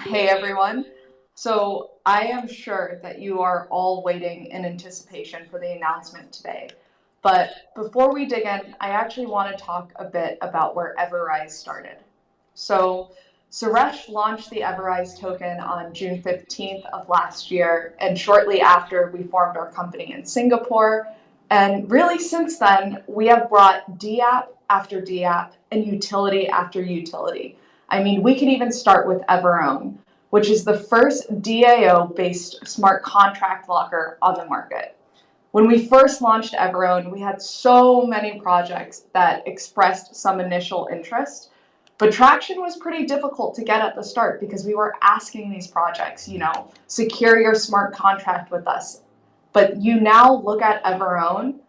Hey everyone. So I am sure that you are all waiting in anticipation for the announcement today. But before we dig in, I actually want to talk a bit about where EverRise started. So Suresh launched the EverRise token on June 15th of last year, and shortly after we formed our company in Singapore. And really since then, we have brought DApp after DApp and utility after utility. I mean, we can even start with Everown, which is the first DAO-based smart contract locker on the market. When we first launched Everown, we had so many projects that expressed some initial interest, but traction was pretty difficult to get at the start because we were asking these projects, secure your smart contract with us. But you now look at Everown,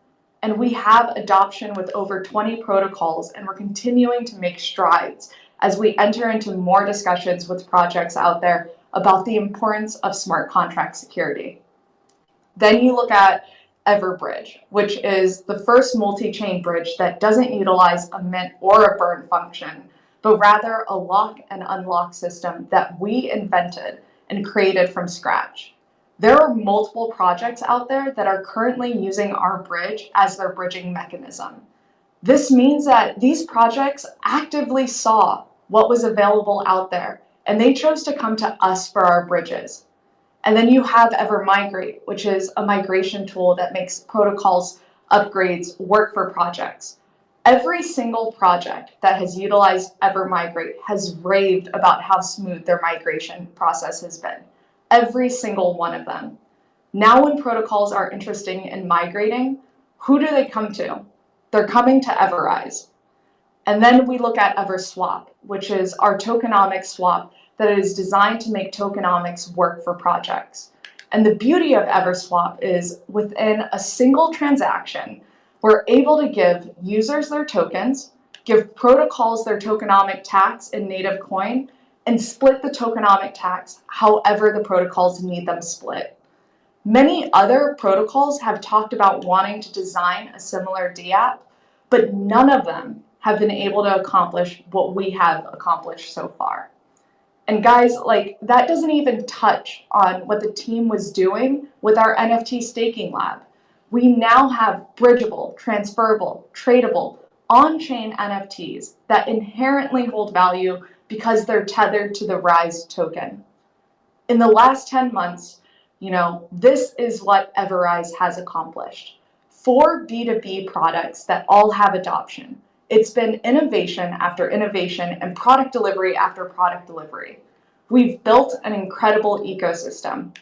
and we have adoption with over 20 protocols, and we're continuing to make strides as we enter into more discussions with projects out there about the importance of smart contract security. Then you look at Everbridge, which is the first multi-chain bridge that doesn't utilize a mint or a burn function, but rather a lock and unlock system that we invented and created from scratch. There are multiple projects out there that are currently using our bridge as their bridging mechanism. This means that these projects actively saw what was available out there, and they chose to come to us for our bridges. And then you have EverMigrate, which is a migration tool that makes protocols upgrades work for projects. Every single project that has utilized EverMigrate has raved about how smooth their migration process has been. Every single one of them. Now when protocols are interested in migrating, who do they come to? They're coming to EverRise. And then we look at EverSwap, which is our tokenomics swap that is designed to make tokenomics work for projects. And the beauty of EverSwap is within a single transaction, we're able to give users their tokens, give protocols their tokenomic tax in native coin, and split the tokenomic tax however the protocols need them split. Many other protocols have talked about wanting to design a similar DApp, but none of them have been able to accomplish what we have accomplished so far. And guys, that doesn't even touch on what the team was doing with our NFT staking lab. We now have bridgeable, transferable, tradable, on-chain NFTs that inherently hold value because they're tethered to the RISE token. In the last 10 months, this is what EverRise has accomplished. 4 B2B products that all have adoption. It's been innovation after innovation and product delivery after product delivery. We've built an incredible ecosystem.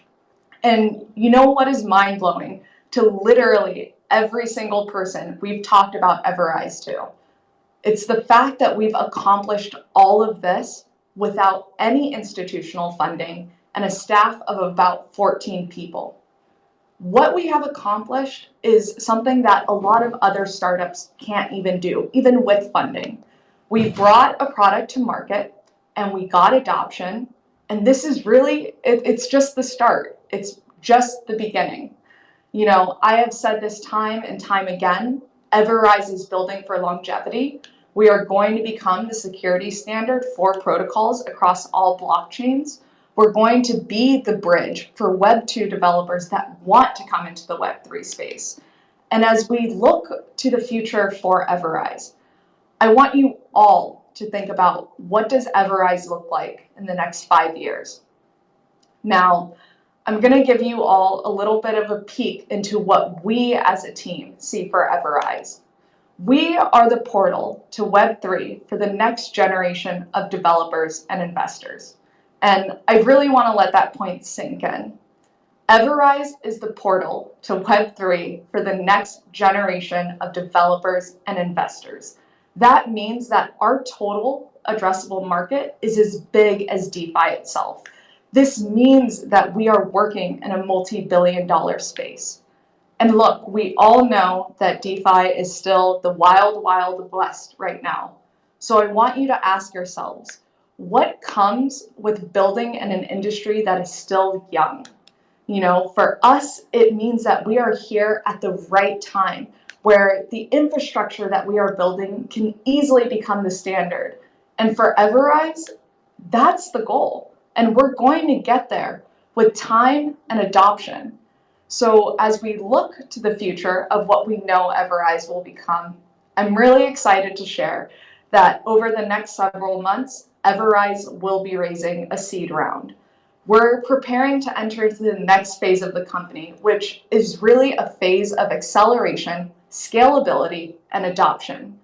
And you know what is mind-blowing? To literally every single person we've talked about EverRise to. It's the fact that we've accomplished all of this without any institutional funding and a staff of about 14 people. What we have accomplished is something that a lot of other startups can't even do, even with funding. We brought a product to market and we got adoption, and this is really, it's just the start. It's just the beginning. I have said this time and time again, EverRise is building for longevity. We are going to become the security standard for protocols across all blockchains. We're going to be the bridge for Web2 developers that want to come into the Web3 space. And as we look to the future for EverRise, I want you all to think about what does EverRise look like in the next 5 years. Now, I'm going to give you all a little bit of a peek into what we as a team see for EverRise. We are the portal to Web3 for the next generation of developers and investors. And I really want to let that point sink in. EverRise is the portal to Web3 for the next generation of developers and investors. That means that our total addressable market is as big as DeFi itself. This means that we are working in a multi-billion-dollar space. And look, we all know that DeFi is still the wild, wild west right now. So I want you to ask yourselves, what comes with building in an industry that is still young? For us, it means that we are here at the right time, where the infrastructure that we are building can easily become the standard. And for EverRise, that's the goal. And we're going to get there with time and adoption. So as we look to the future of what we know EverRise will become, I'm really excited to share that over the next several months, EverRise will be raising a seed round. We're preparing to enter into the next phase of the company, which is really a phase of acceleration, scalability, and adoption.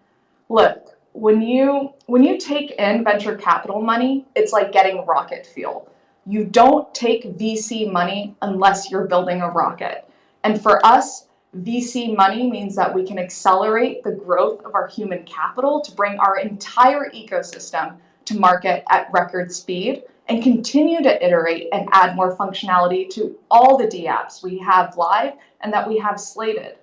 Look, when you take in venture capital money, it's like getting rocket fuel. You don't take VC money unless you're building a rocket. And for us, VC money means that we can accelerate the growth of our human capital to bring our entire ecosystem to market at record speed and continue to iterate and add more functionality to all the DApps we have live and that we have slated.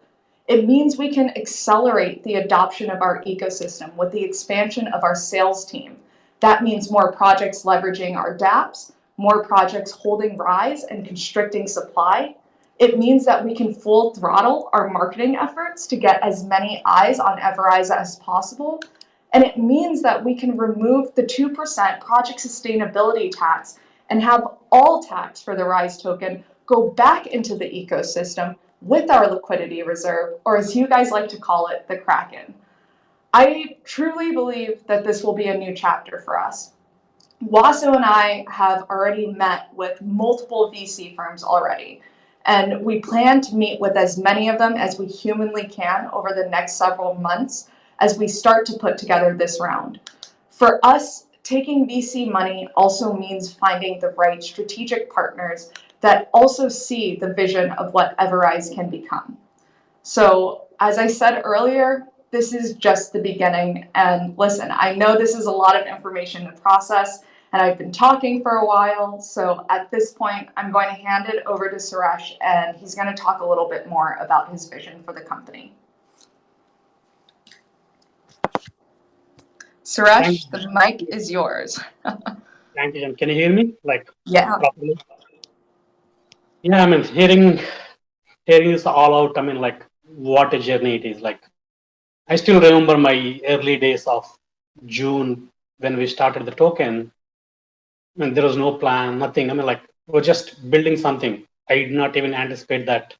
It means we can accelerate the adoption of our ecosystem with the expansion of our sales team. That means more projects leveraging our dApps, more projects holding Rise and constricting supply. It means that we can full throttle our marketing efforts to get as many eyes on EverRise as possible. And it means that we can remove the 2% project sustainability tax and have all tax for the Rise token go back into the ecosystem with our liquidity reserve, or as you guys like to call it, the Kraken. I truly believe that this will be a new chapter for us. Waso and I have already met with multiple VC firms already, and we plan to meet with as many of them as we humanly can over the next several months as we start to put together this round. For us, taking VC money also means finding the right strategic partners that also see the vision of what EverRise can become. So, as I said earlier, this is just the beginning. And listen, I know this is a lot of information to process, and I've been talking for a while. So, at this point, I'm going to hand it over to Suresh, and he's going to talk a little bit more about his vision for the company. Suresh, the mic is yours. Thank you, Jen. Can you hear me? Yeah. Properly? Yeah, I mean, hearing this all out, I mean, what a journey it is. I still remember my early days of June when we started the token. I mean, there was no plan, nothing. I mean, we're just building something. I did not even anticipate that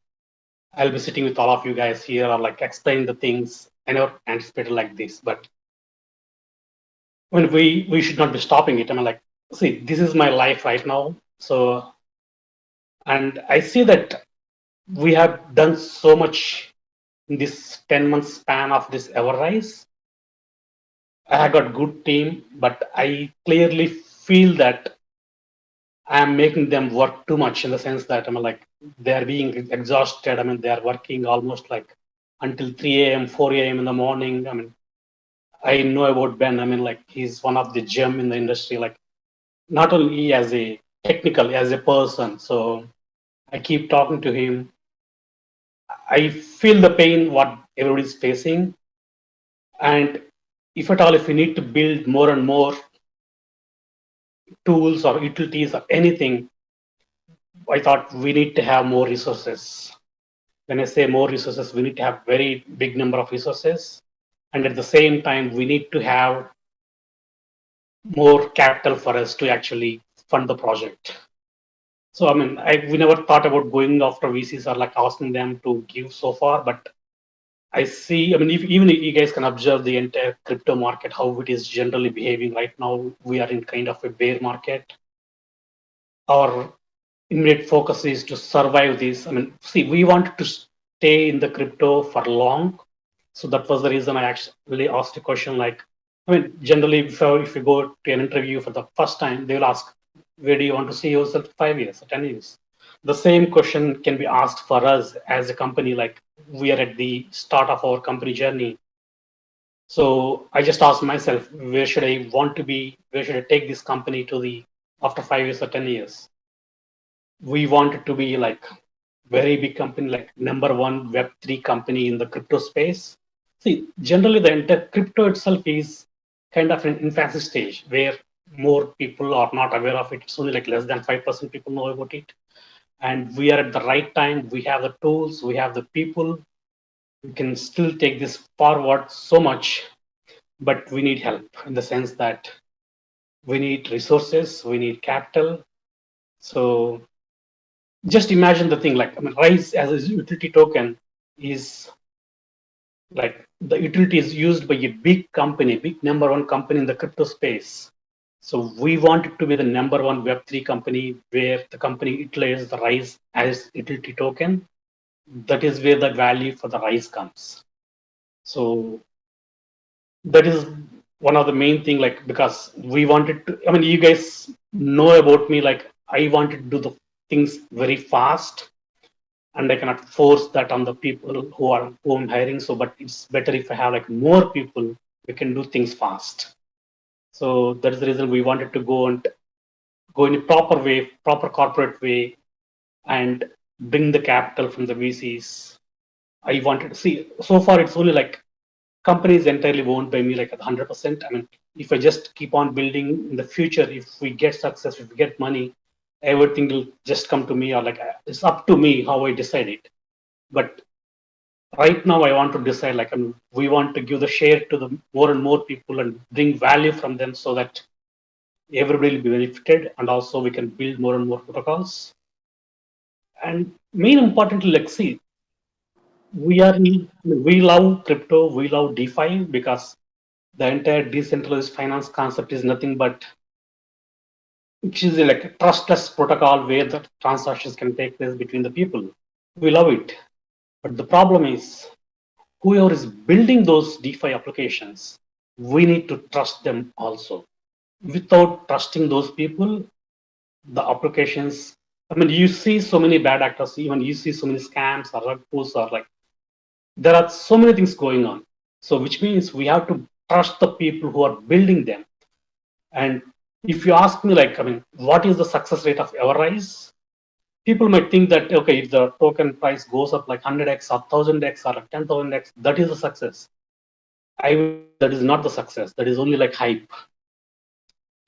I'll be sitting with all of you guys here or explain the things. I never anticipated like this, but when we should not be stopping it. I mean, see, this is my life right now. So, and I see that we have done so much in this 10-month span of this EverRise. I have got good team, but I clearly feel that I am making them work too much in the sense that I mean, they are being exhausted. I mean, they are working almost until 3 a.m., 4 a.m. in the morning. I mean, I know about Ben. I mean, he's one of the gem in the industry. Not only as a technical, as a person. So I keep talking to him. I feel the pain what everybody is facing, and if at all, if we need to build more and more tools or utilities or anything, I thought we need to have more resources. When I say more resources, we need to have very big number of resources, and at the same time, we need to have more capital for us to actually fund the project. So I mean, we never thought about going after VCs or asking them to give so far, but I see, I mean, even if you guys can observe the entire crypto market, how it is generally behaving right now, we are in kind of a bear market. Our immediate focus is to survive this. I mean, see, we wanted to stay in the crypto for long. So that was the reason I actually asked a question I mean, generally, if you go to an interview for the first time, they will ask, where do you want to see yourself 5 years or 10 years? The same question can be asked for us as a company, we are at the start of our company journey. So I just asked myself, where should I want to be? Where should I take this company to the after 5 years or 10 years? We wanted to be very big company, number one Web3 company in the crypto space. See, generally the entire crypto itself is kind of an infancy stage where more people are not aware of it. It's only less than 5% people know about it. And we are at the right time. We have the tools, we have the people. We can still take this forward so much, but we need help in the sense that we need resources, we need capital. So just imagine the thing like, I mean, Rise as a utility token is like the utility is used by a big company, big number one company in the crypto space. So we want it to be the number one Web3 company where the company utilizes the Rise as utility token. That is where the value for the Rise comes. So that is one of the main thing, like, because we wanted to, I mean, you guys know about me, like I wanted to do the things very fast, and I cannot force that on the people who I'm hiring. So, but it's better if I have like more people, we can do things fast. So that is the reason we wanted to go in a proper way, proper corporate way, and bring the capital from the VCs. I wanted to see, so far it's only like company is entirely owned by me, like at 100%. I mean, if I just keep on building in the future, if we get success, if we get money, everything will just come to me, or like it's up to me how I decide it. But right now, I want to decide, like, I mean, we want to give the share to the more and more people and bring value from them so that everybody will be benefited, and also we can build more and more protocols. And main importantly, like, see, we love crypto, we love DeFi because the entire decentralized finance concept is nothing but, which is like a trustless protocol where the transactions can take place between the people. We love it. But the problem is, whoever is building those DeFi applications, we need to trust them also. Without trusting those people, the applications, I mean, you see so many bad actors, even you see so many scams or rug pulls, or like, there are so many things going on. So, which means we have to trust the people who are building them. And if you ask me, like, I mean, what is the success rate of EverRise? People might think that, okay, if the token price goes up like 100x or 1000x or like 10,000x, that is a success. I will tell you that is not the success. That is only like hype.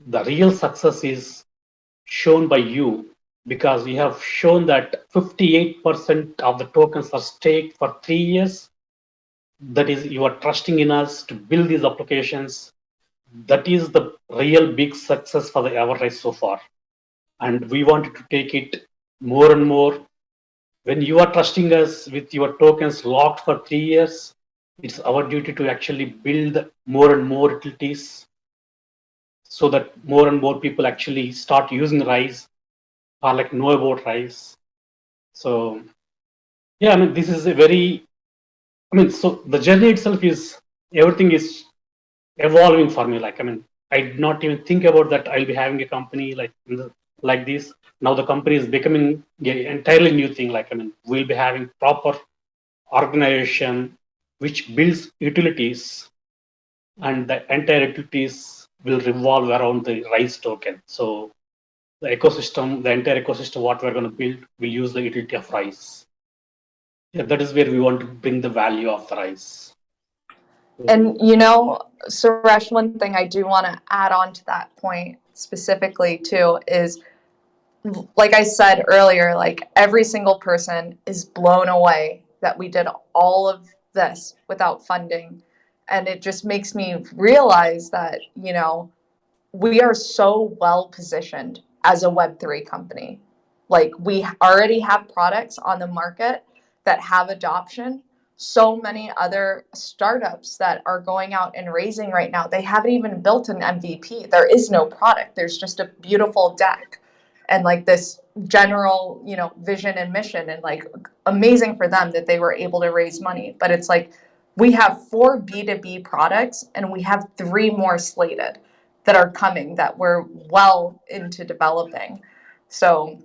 The real success is shown by you, because we have shown that 58% of the tokens are staked for 3 years. That is, you are trusting in us to build these applications. That is the real big success for the EverRise so far. And we wanted to take it more and more. When you are trusting us with your tokens locked for 3 years, it's our duty to actually build more and more utilities so that more and more people actually start using Rise or like know about Rise. So yeah, I mean, this is a very, I mean, so the journey itself is, everything is evolving for me. Like, I mean, I did not even think about that I'll be having a company like like this. Now the company is becoming an entirely new thing. Like, I mean, we'll be having proper organization which builds utilities, and the entire utilities will revolve around the Rise token. So the ecosystem, the entire ecosystem, what we're going to build, will use the utility of Rise. Yeah, that is where we want to bring the value of the Rise. And Suresh, one thing I do want to add on to that point specifically too is, like I said earlier, like every single person is blown away that we did all of this without funding. And it just makes me realize that, we are so well positioned as a Web3 company. Like we already have products on the market that have adoption. So many other startups that are going out and raising right now, they haven't even built an MVP. There is no product. There's just a beautiful deck and like this general, vision and mission, and like amazing for them that they were able to raise money. But it's like we have 4 B2B products and we have 3 more slated that are coming that we're well into developing. So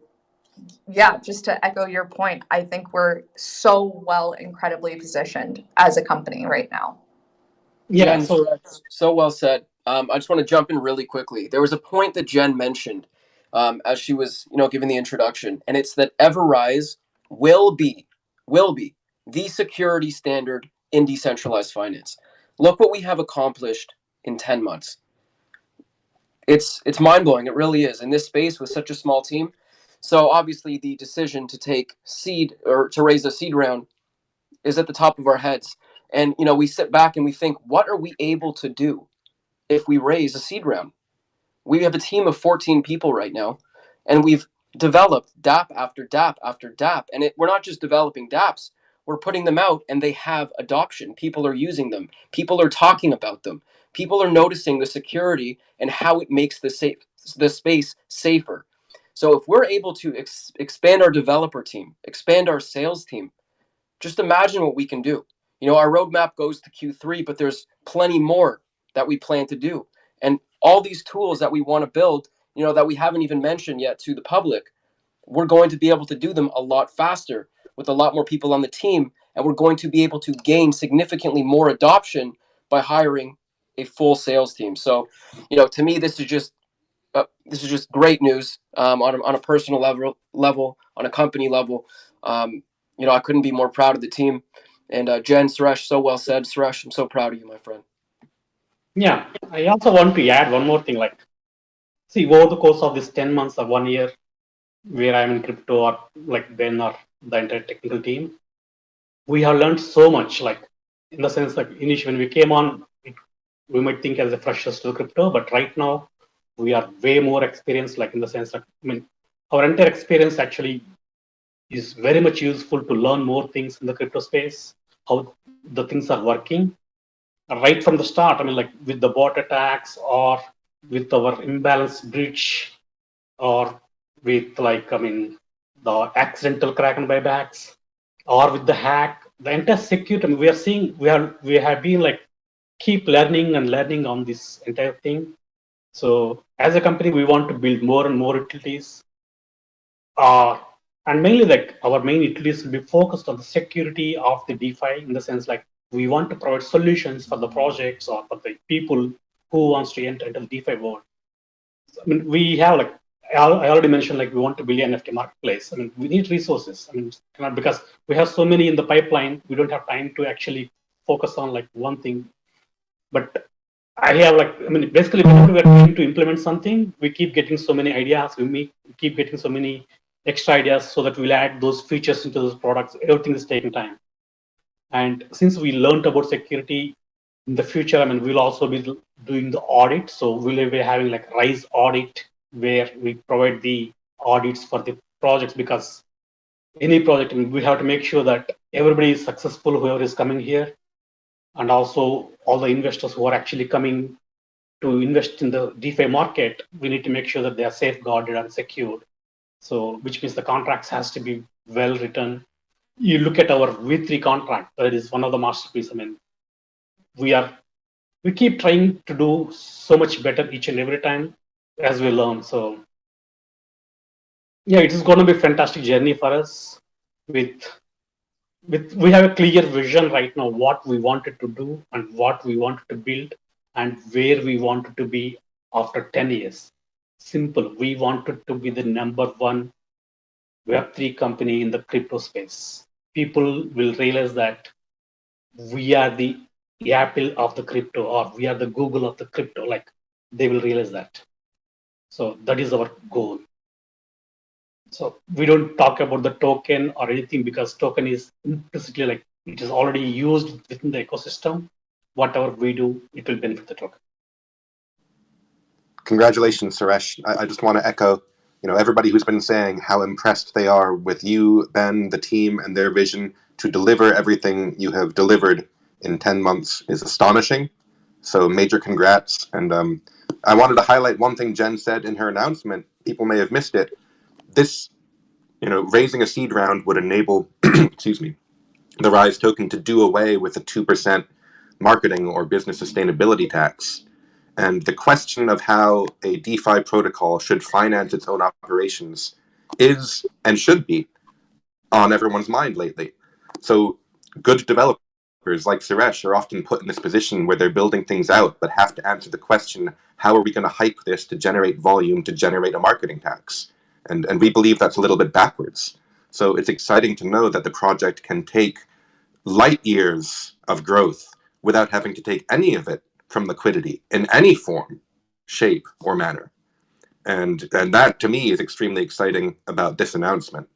yeah, just to echo your point, I think we're so well, incredibly positioned as a company right now. Yeah, Jen, so well said. I just want to jump in really quickly. There was a point that Jen mentioned as she was, giving the introduction, and it's that EverRise will be the security standard in decentralized finance. Look what we have accomplished in 10 months. It's mind-blowing. It really is. In this space with such a small team. So obviously the decision to take seed or to raise a seed round is at the top of our heads. And, we sit back and we think, what are we able to do if we raise a seed round? We have a team of 14 people right now, and we've developed DApp after DApp after DApp. And we're not just developing DApps, we're putting them out and they have adoption. People are using them. People are talking about them. People are noticing the security and how it makes the space safer. So if we're able to expand our developer team, expand our sales team, just imagine what we can do. Our roadmap goes to Q3, but there's plenty more that we plan to do. And all these tools that we want to build, that we haven't even mentioned yet to the public, we're going to be able to do them a lot faster with a lot more people on the team. And we're going to be able to gain significantly more adoption by hiring a full sales team. So, to me, this is just great news on a personal level, on a company level. I couldn't be more proud of the team. And Jen, Suresh, so well said. Suresh, I'm so proud of you, my friend. Yeah, I also want to add one more thing. Like, see, over the course of this 10 months or 1 year, where I'm in crypto, or like Ben or the entire technical team, we have learned so much. Like, in the sense, like initially when we came on, we might think as a freshers to crypto, but right now we are way more experienced. Like in the sense that, I mean, our entire experience actually is very much useful to learn more things in the crypto space, how the things are working right from the start. I mean, like with the bot attacks or with our imbalance bridge or with like, I mean, the accidental Kraken buybacks or with the hack, the entire security. I mean, we are seeing, we have been like keep learning and learning on this entire thing. So as a company, we want to build more and more utilities. And mainly like our main utilities will be focused on the security of the DeFi, in the sense like we want to provide solutions for the projects or for the people who wants to enter into the DeFi world. So, I mean, we have like, I already mentioned, like we want to build an NFT marketplace. I mean, we need resources. I mean, because we have so many in the pipeline, we don't have time to actually focus on like one thing. But I have like, I mean, basically whenever we're trying to implement something, we keep getting so many ideas. We keep getting so many extra ideas so that we'll add those features into those products. Everything is taking time. And since we learned about security in the future, I mean, we'll also be doing the audit. So we'll be having like RISE audit where we provide the audits for the projects, because any project, I mean, we have to make sure that everybody is successful, whoever is coming here, and also all the investors who are actually coming to invest in the DeFi market, we need to make sure that they are safeguarded and secured. So, which means the contracts has to be well written. You look at our V3 contract; that is one of the masterpieces. I mean, we keep trying to do so much better each and every time as we learn. So, yeah, it is going to be a fantastic journey for us. With we have a clear vision right now what we wanted to do and what we wanted to build and where we wanted to be after 10 years. Simple. We wanted to be the number one Web3 company in the crypto space. People will realize that we are the Apple of the crypto, or we are the Google of the crypto. Like, they will realize that. So that is our goal. So we don't talk about the token or anything, because token is implicitly like it is already used within the ecosystem. Whatever we do, it will benefit the token. Congratulations, Suresh. I just want to echo, everybody who's been saying how impressed they are with you, Ben, the team, and their vision to deliver everything you have delivered in 10 months is astonishing. So major congrats. And I wanted to highlight one thing Jen said in her announcement. People may have missed it. This, raising a seed round would enable, excuse me, the RISE token to do away with the 2% marketing or business sustainability tax. And the question of how a DeFi protocol should finance its own operations is and should be on everyone's mind lately. So good developers like Suresh are often put in this position where they're building things out, but have to answer the question, how are we going to hype this to generate volume, to generate a marketing tax? And we believe that's a little bit backwards. So it's exciting to know that the project can take light years of growth without having to take any of it from liquidity in any form, shape, or manner. And that to me is extremely exciting about this announcement.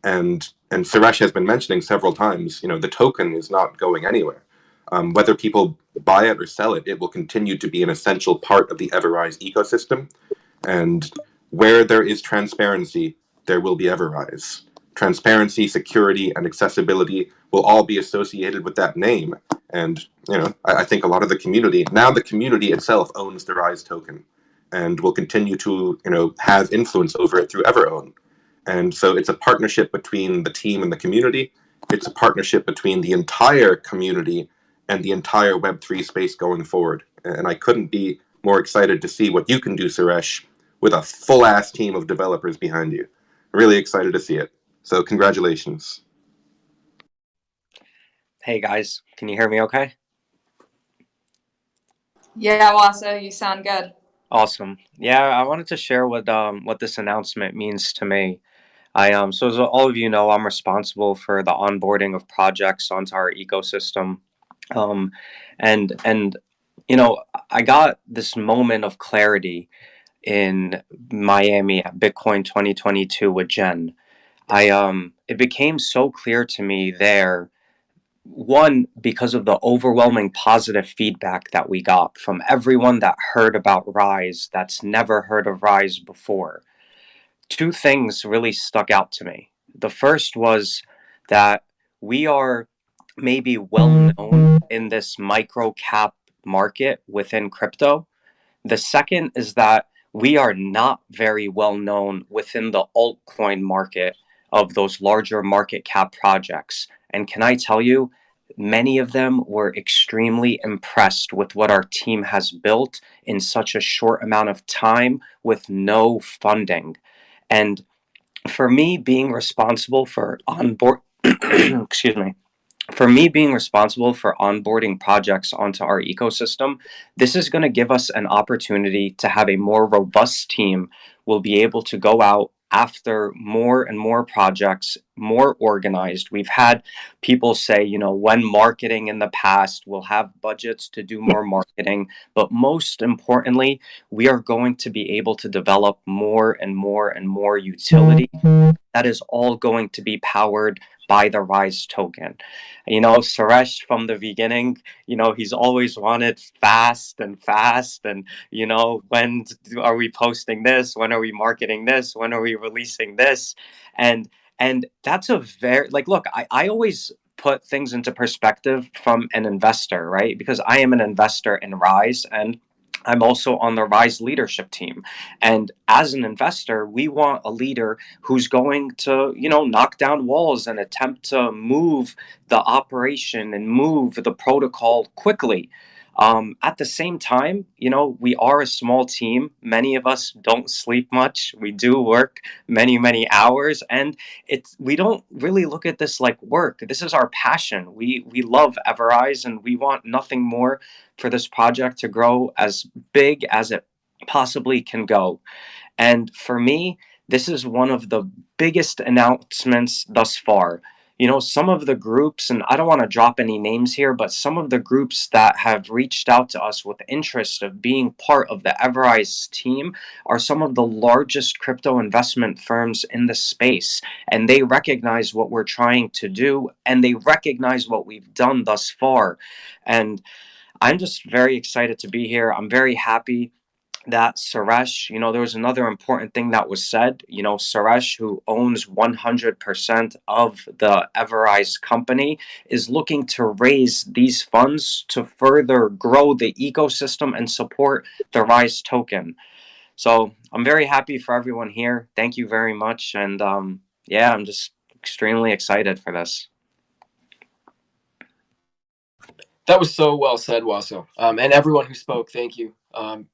And Suresh has been mentioning several times, the token is not going anywhere. Whether people buy it or sell it, it will continue to be an essential part of the EverRise ecosystem. And where there is transparency, there will be EverRise. Transparency, security, and accessibility will all be associated with that name. And I think a lot of the community itself owns the Rise token, and will continue to have influence over it through EverOwn. And so it's a partnership between the team and the community. It's a partnership between the entire community and the entire Web3 space going forward. And I couldn't be more excited to see what you can do, Suresh, with a full-ass team of developers behind you. Really excited to see it. So congratulations. Hey guys, can you hear me okay? Yeah, Wasa, you sound good. Awesome. Yeah, I wanted to share what this announcement means to me. So as all of you know, I'm responsible for the onboarding of projects onto our ecosystem. And I got this moment of clarity in Miami at Bitcoin 2022 with Jen. It became so clear to me there. One, because of the overwhelming positive feedback that we got from everyone that heard about Rise that's never heard of Rise before. Two things really stuck out to me. The first was that we are maybe well known in this micro cap market within crypto. The second is that we are not very well known within the altcoin market of those larger market cap projects. And can I tell you, many of them were extremely impressed with what our team has built in such a short amount of time with no funding. And for me, being responsible for excuse me, for me being responsible for onboarding projects onto our ecosystem, this is going to give us an opportunity to have a more robust team. We'll be able to go out after more and more projects, more organized. We've had people say, when marketing in the past, we'll have budgets to do more marketing. But most importantly, we are going to be able to develop more and more and more utility that is all going to be powered by the Rise token. Suresh from the beginning, he's always wanted fast and fast. And, when are we posting this? When are we marketing this? When are we releasing this? And that's a very, look, I always put things into perspective from an investor, right? Because I am an investor in Rise, and I'm also on the Rise leadership team. And as an investor, we want a leader who's going to, knock down walls and attempt to move the operation and move the protocol quickly. At the same time, we are a small team. Many of us don't sleep much. We do work many, many hours, and we don't really look at this like work. This is our passion. We love EverRise, and we want nothing more for this project to grow as big as it possibly can go. And for me, this is one of the biggest announcements thus far. Some of the groups, and I don't want to drop any names here, but some of the groups that have reached out to us with interest of being part of the EverRise team are some of the largest crypto investment firms in the space. And they recognize what we're trying to do, and they recognize what we've done thus far. And I'm just very excited to be here. I'm very happy that Suresh, there was another important thing that was said. Suresh, who owns 100% of the EverRise company, is looking to raise these funds to further grow the ecosystem and support the Rise token. So I'm very happy for everyone here. Thank you very much. And I'm just extremely excited for this. That was so well said, Waso. And everyone who spoke, thank you.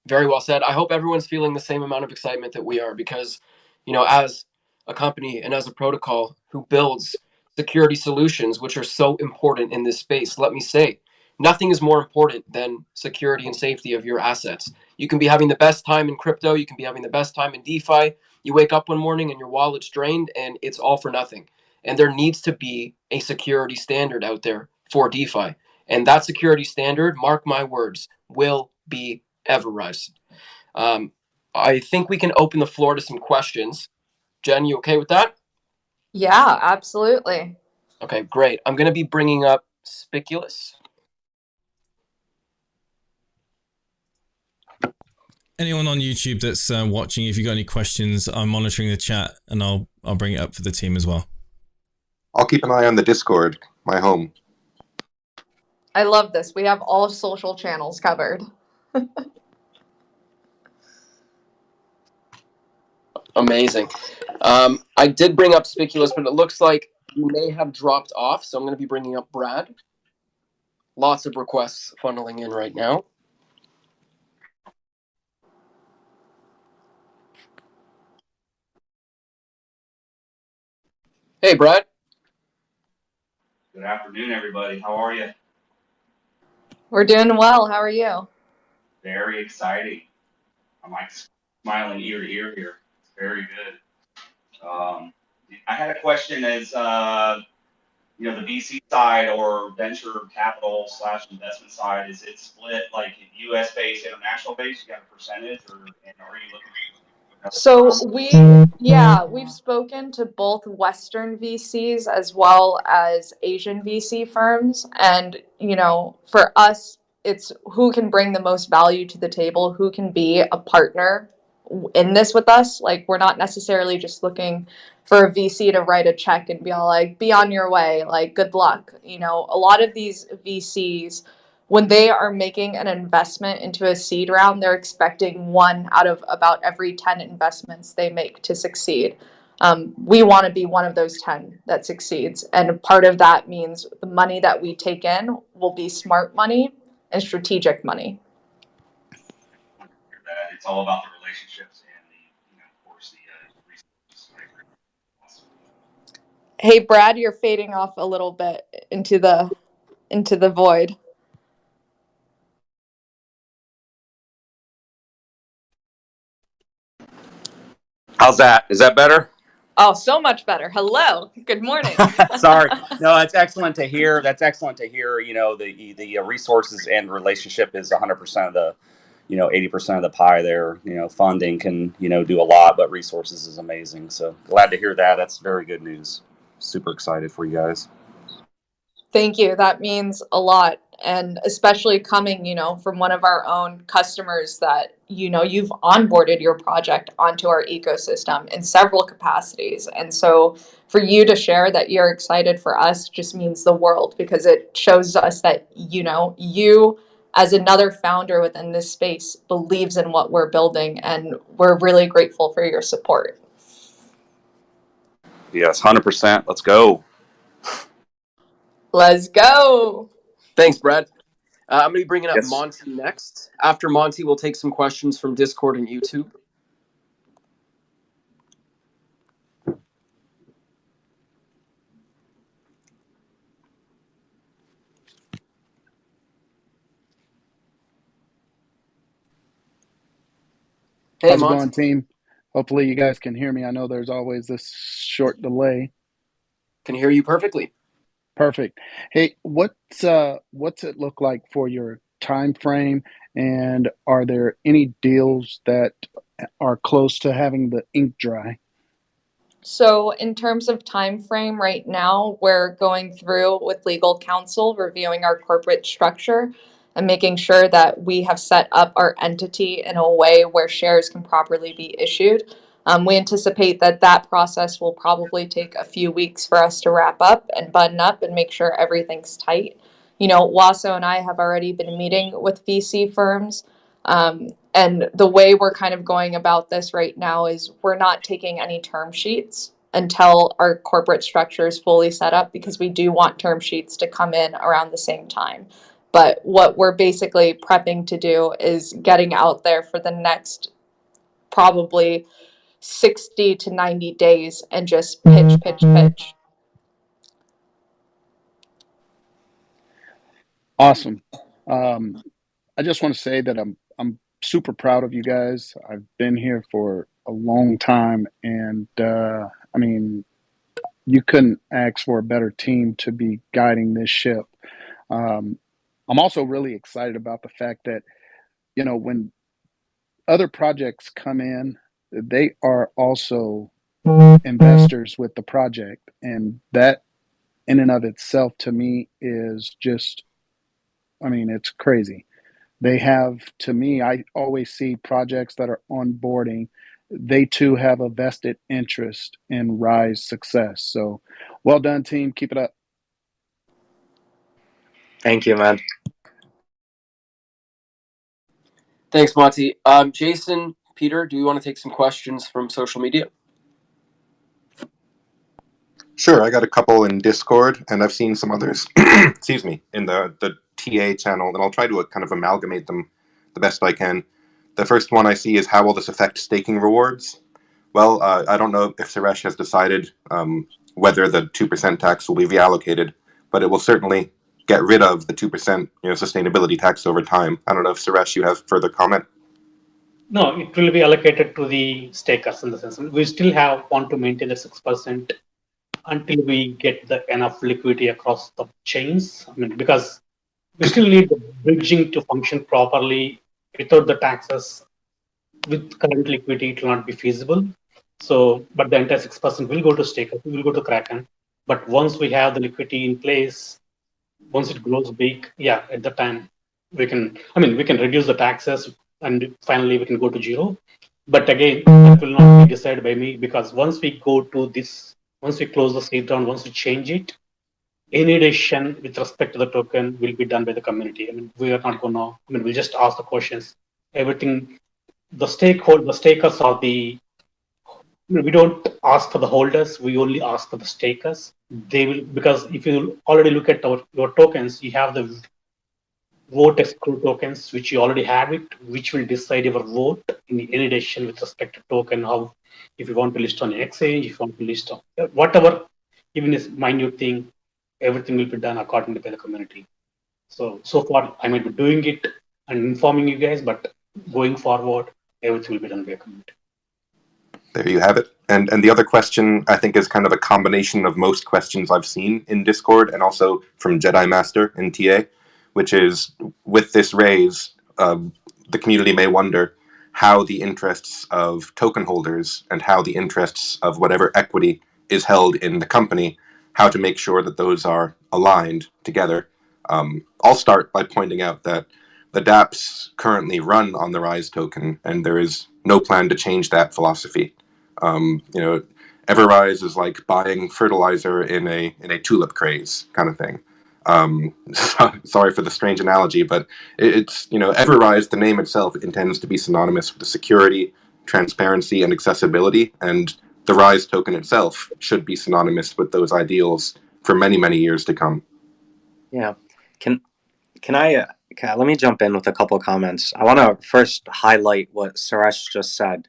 Very well said. I hope everyone's feeling the same amount of excitement that we are, because, as a company and as a protocol who builds security solutions, which are so important in this space, let me say, nothing is more important than security and safety of your assets. You can be having the best time in crypto. You can be having the best time in DeFi. You wake up one morning and your wallet's drained and it's all for nothing. And there needs to be a security standard out there for DeFi. And that security standard, mark my words, will be EverRise. I think we can open the floor to some questions. Jen, you okay with that? Yeah, absolutely. Okay, great. I'm going to be bringing up Spiculous. anyone on YouTube that's watching, if you got any questions, I'm monitoring the chat, and I'll bring it up for the team as well. I'll keep an eye on the Discord, my home. I love this. We have all social channels covered. Amazing. I did bring up Spiculous, but it looks like you may have dropped off, so I'm going to be bringing up Brad. Lots of requests funneling in right now. Hey, Brad. Good afternoon, everybody. How are you? We're doing well. How are you? Very exciting. I'm like smiling ear to ear here. It's very good. I had a question as, the VC side or venture capital / investment side, is it split like US based, international based? You got a percentage, and are you looking for So we've spoken to both Western VCs as well as Asian VC firms. And, for us, it's who can bring the most value to the table, who can be a partner in this with us. Like, we're not necessarily just looking for a VC to write a check and be all like, be on your way, like, good luck. A lot of these VCs, when they are making an investment into a seed round, they're expecting one out of about every 10 investments they make to succeed. We want to be one of those 10 that succeeds. And part of that means the money that we take in will be smart money and strategic money. that? It's all about the relationships and of course, the resources. Awesome. Hey, Brad, you're fading off a little bit into the void. How's that? Is that better? Oh, so much better. Hello. Good morning. Sorry. No, that's excellent to hear. That's excellent to hear. The resources and relationship is 100% of the, 80% of the pie there. Funding can, do a lot, but resources is amazing. So glad to hear that. That's very good news. Super excited for you guys. Thank you. That means a lot. And especially coming, from one of our own customers that, you've onboarded your project onto our ecosystem in several capacities. And so for you to share that you're excited for us just means the world, because it shows us that, you as another founder within this space believes in what we're building. And we're really grateful for your support. Yes, 100%. Let's go. Let's go. Thanks, Brad. I'm going to be bringing up Yes. Monty next. After Monty, we'll take some questions from Discord and YouTube. Hey, How's it Monty. going, team? Hopefully you guys can hear me. I know there's always this short delay. Can hear you perfectly. Perfect. Hey, what's it look like for your time frame, and are there any deals that are close to having the ink dry? So in terms of time frame, right now, we're going through with legal counsel, reviewing our corporate structure and making sure that we have set up our entity in a way where shares can properly be issued. We anticipate that process will probably take a few weeks for us to wrap up and button up and make sure everything's tight. Waso and I have already been meeting with VC firms. And the way we're kind of going about this right now is we're not taking any term sheets until our corporate structure is fully set up, because we do want term sheets to come in around the same time. But what we're basically prepping to do is getting out there for the next probably 60 to 90 days and just pitch. Awesome. I just want to say that I'm super proud of you guys. I've been here for a long time, and I mean, you couldn't ask for a better team to be guiding this ship. I'm also really excited about the fact that, when other projects come in, they are also investors with the project. And that in and of itself to me is just, I mean, it's crazy. they have, to me, I always see projects that are onboarding, they too have a vested interest in Rise success. So well done, team. Keep it up. Thank you, man. Thanks, Monty. Jason, Peter, do you want to take some questions from social media? Sure, I got a couple in Discord, and I've seen some others, excuse me, in the TA channel, and I'll try to kind of amalgamate them the best I can. The first one I see is, how will this affect staking rewards? Well, I don't know if Suresh has decided whether the 2% tax will be reallocated, but it will certainly get rid of the 2% sustainability tax over time. I don't know if Suresh, you have further comment? No, it will be allocated to the stakers in the sense. We still want to maintain the 6% until we get the enough liquidity across the chains. I mean, because we still need the bridging to function properly. Without the taxes, with current liquidity, it will not be feasible. So, but the entire 6% will go to stakers, will go to Kraken. But once we have the liquidity in place, once it grows big, yeah, at the time we can reduce the taxes and finally we can go to zero. But again, that will not be decided by me, because once we close the seed round, once we change it, any decision with respect to the token will be done by the community. I mean, we are not going to, we'll just ask the questions. Everything, the stakers are we don't ask for the holders, we only ask for the stakers. They will, because if you already look at your tokens, you have the vote escrow tokens, which you already have it, which will decide your vote in any decision with respect to token. How, if you want to list on an exchange, if you want to list on whatever, even is minute thing, everything will be done accordingly by the community. So far, I might be doing it and informing you guys, but going forward, everything will be done by the community. There you have it. And the other question, I think, is kind of a combination of most questions I've seen in Discord and also from Jedi Master in TA, which is, with this raise, the community may wonder how the interests of token holders and how the interests of whatever equity is held in the company, how to make sure that those are aligned together. I'll start by pointing out that the dApps currently run on the Rise token, and there is no plan to change that philosophy. EverRise is like buying fertilizer in a tulip craze kind of thing. Sorry for the strange analogy, but it's EverRise, the name itself, intends to be synonymous with the security, transparency, and accessibility, and the Rise token itself should be synonymous with those ideals for many, many years to come. Yeah. Can I let me jump in with a couple of comments. I want to first highlight what Suresh just said,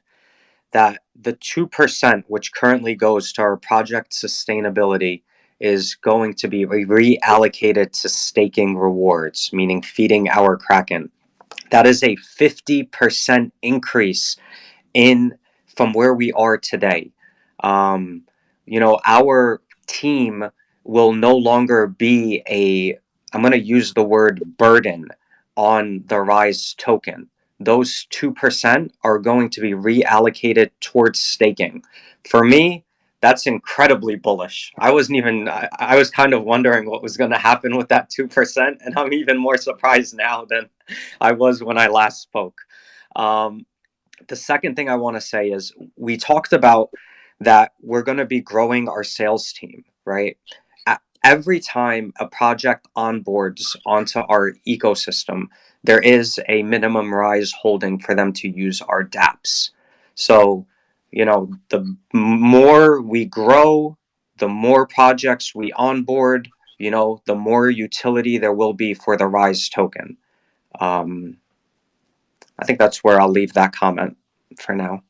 that the 2%, which currently goes to our project sustainability, is going to be reallocated to staking rewards, meaning feeding our Kraken. That is a 50% increase from where we are today. Our team will no longer be I'm going to use the word burden on the Rise token. Those 2% are going to be reallocated towards staking. For me, that's incredibly bullish. I was kind of wondering what was going to happen with that 2%, and I'm even more surprised now than I was when I last spoke. The second thing I want to say is, we talked about that we're going to be growing our sales team, right? Every time a project onboards onto our ecosystem, there is a minimum Rise holding for them to use our dApps. So, the more we grow, the more projects we onboard, the more utility there will be for the Rise token. I think that's where I'll leave that comment for now.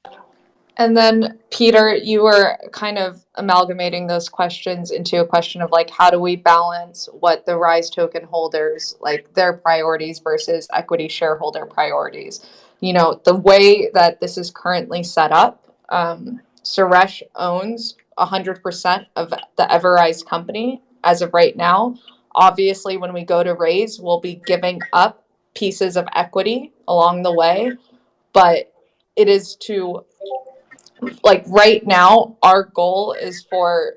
And then, Peter, you were kind of amalgamating those questions into a question of, like, how do we balance what the Rise token holders, like, their priorities versus equity shareholder priorities. The way that this is currently set up, Suresh owns 100% of the EverRise company as of right now. Obviously, when we go to raise, we'll be giving up pieces of equity along the way, but it is to, like, right now, our goal is for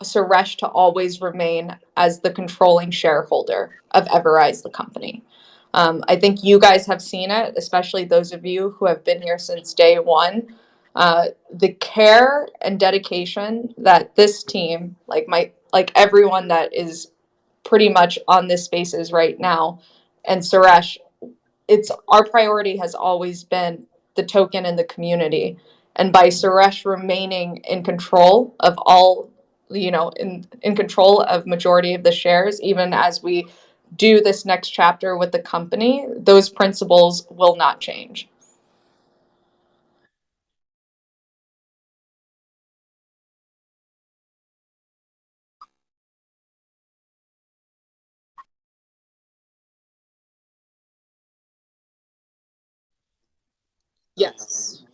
Suresh to always remain as the controlling shareholder of EverRise, the company. I think you guys have seen it, especially those of you who have been here since day one. The care and dedication that this team, like everyone that is pretty much on this spaces right now, and Suresh, it's our priority has always been the token and the community. And by Suresh remaining in control of all, in control of majority of the shares, even as we do this next chapter with the company, those principles will not change. Yes.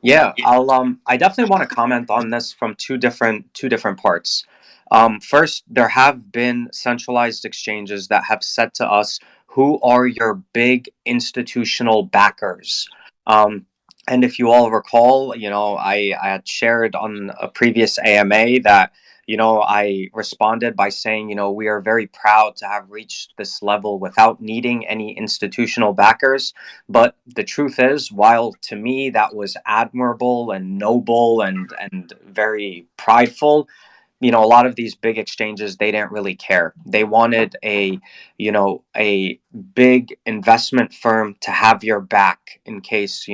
Yeah, I definitely want to comment on this from two different parts. First, there have been centralized exchanges that have said to us, who are your big institutional backers? And if you all recall, I had shared on a previous AMA that, I responded by saying, we are very proud to have reached this level without needing any institutional backers. But the truth is, while to me that was admirable and noble and very prideful, a lot of these big exchanges, they didn't really care. They wanted a big investment firm to have your back in case,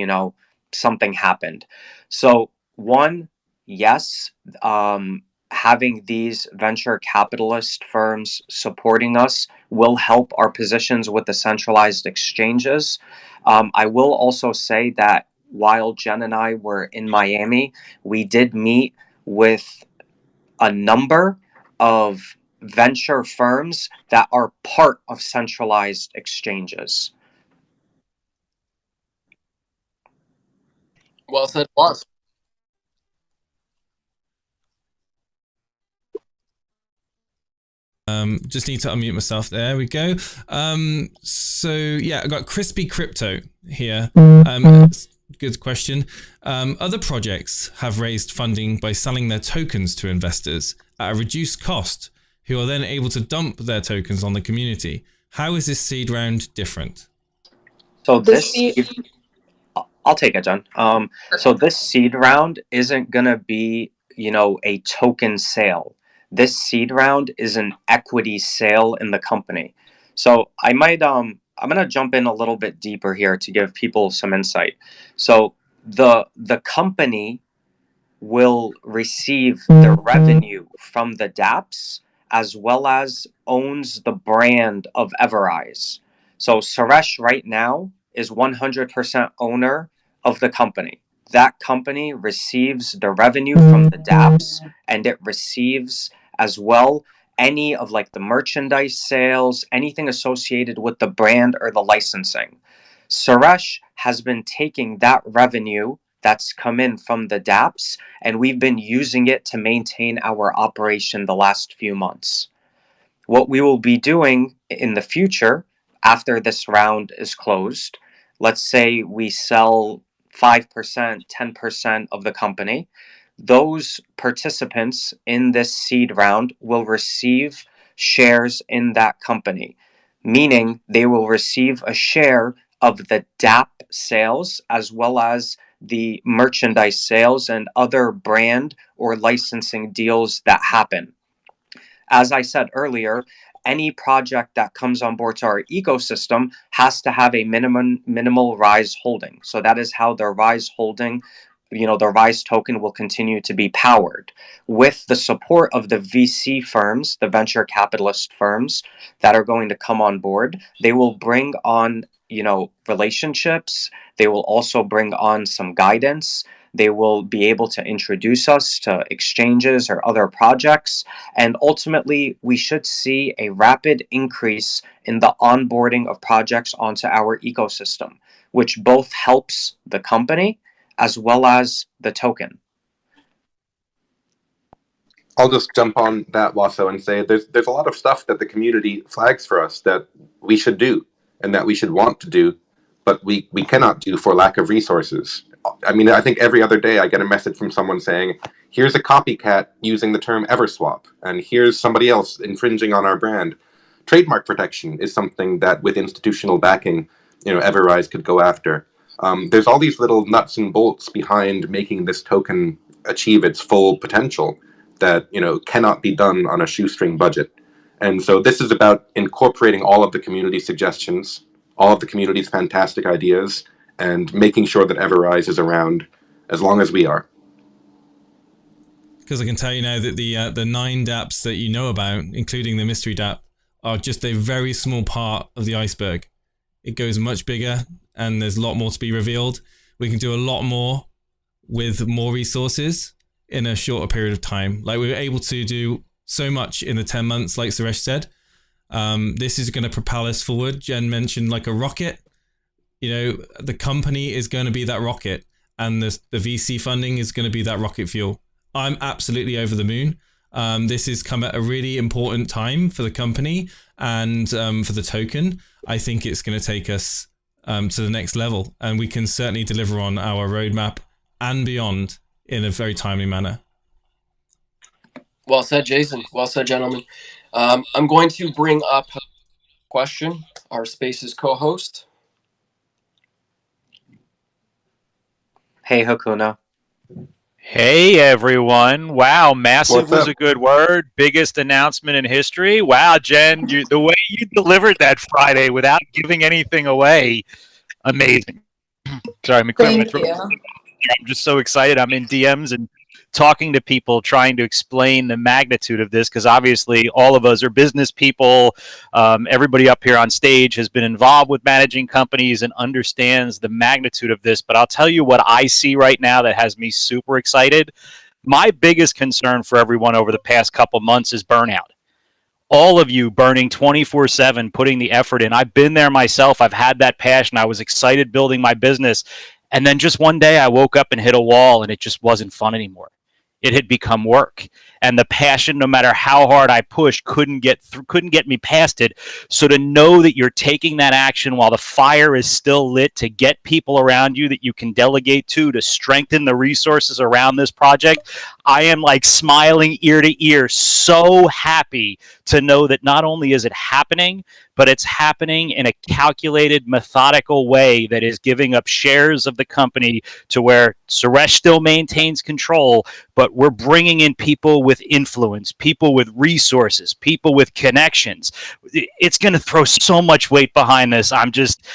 something happened. So one, yes, having these venture capitalist firms supporting us will help our positions with the centralized exchanges. I will also say that while Jen and I were in Miami, we did meet with a number of venture firms that are part of centralized exchanges. Well said, boss. Just need to unmute myself. There we go. So yeah, I got Crispy Crypto here. Good question. Other projects have raised funding by selling their tokens to investors at a reduced cost, who are then able to dump their tokens on the community. How is this seed round different? So I'll take it, Jen. So this seed round isn't gonna be, a token sale. This seed round is an equity sale in the company. So I'm gonna jump in a little bit deeper here to give people some insight. So the company will receive the revenue from the dApps as well as owns the brand of EverRise. So Suresh right now is 100% owner of the company. That company receives the revenue from the dApps, and it receives as well any of like the merchandise sales, anything associated with the brand or the licensing. Suresh has been taking that revenue that's come in from the dApps, and we've been using it to maintain our operation the last few months. What we will be doing in the future, after this round is closed, let's say we sell 5%, 10% of the company, those participants in this seed round will receive shares in that company, meaning they will receive a share of the dApp sales as well as the merchandise sales and other brand or licensing deals that happen. As I said earlier, any project that comes on board to our ecosystem has to have a minimal RISE holding. So that is how the RISE holding, the RISE token will continue to be powered. With the support of the VC firms, the venture capitalist firms that are going to come on board, they will bring on, relationships. They will also bring on some guidance. They will be able to introduce us to exchanges or other projects. And ultimately, we should see a rapid increase in the onboarding of projects onto our ecosystem, which both helps the company as well as the token. I'll just jump on that, Wasso, and say there's a lot of stuff that the community flags for us that we should do and that we should want to do, but we cannot do for lack of resources. I mean, I think every other day I get a message from someone saying, here's a copycat using the term Everswap, and here's somebody else infringing on our brand. trademark protection is something that with institutional backing, EverRise could go after. There's all these little nuts and bolts behind making this token achieve its full potential that cannot be done on a shoestring budget. And so this is about incorporating all of the community suggestions, all of the community's fantastic ideas, and making sure that EverRise is around as long as we are. Because I can tell you now that the 9 dApps that you know about, including the mystery dApp, are just a very small part of the iceberg. It goes much bigger, and there's a lot more to be revealed. We can do a lot more with more resources in a shorter period of time. Like, we were able to do so much in the 10 months, like Suresh said. This is going to propel us forward. Jen mentioned like a rocket. The company is going to be that rocket, and the VC funding is going to be that rocket fuel. I'm absolutely over the moon. This has come at a really important time for the company and for the token. I think it's going to take us to the next level, and we can certainly deliver on our roadmap and beyond in a very timely manner. Well said, Jason. Well said, gentlemen. I'm going to bring up a question, our Spaces co-host. Hey, Hakuna. Hey, everyone. Wow, massive was a good word. Biggest announcement in history. Wow, Jen, the way you delivered that Friday without giving anything away, amazing. Sorry, Thank you. I'm just so excited. I'm in DMs and talking to people, trying to explain the magnitude of this, because obviously all of us are business people. Everybody up here on stage has been involved with managing companies and understands the magnitude of this. But I'll tell you what I see right now that has me super excited. My biggest concern for everyone over the past couple months is burnout. All of you burning 24/7, putting the effort in. I've been there myself. I've had that passion. I was excited building my business. And then just one day I woke up and hit a wall, and it just wasn't fun anymore. It had become work, and the passion, no matter how hard I pushed, couldn't get me past it. So to know that you're taking that action while the fire is still lit, to get people around you that you can delegate to strengthen the resources around this project, I am like smiling ear to ear, so happy to know that not only is it happening, but it's happening in a calculated, methodical way that is giving up shares of the company to where Suresh still maintains control, but we're bringing in people with influence, people with resources, people with connections. It's going to throw so much weight behind this. I'm just,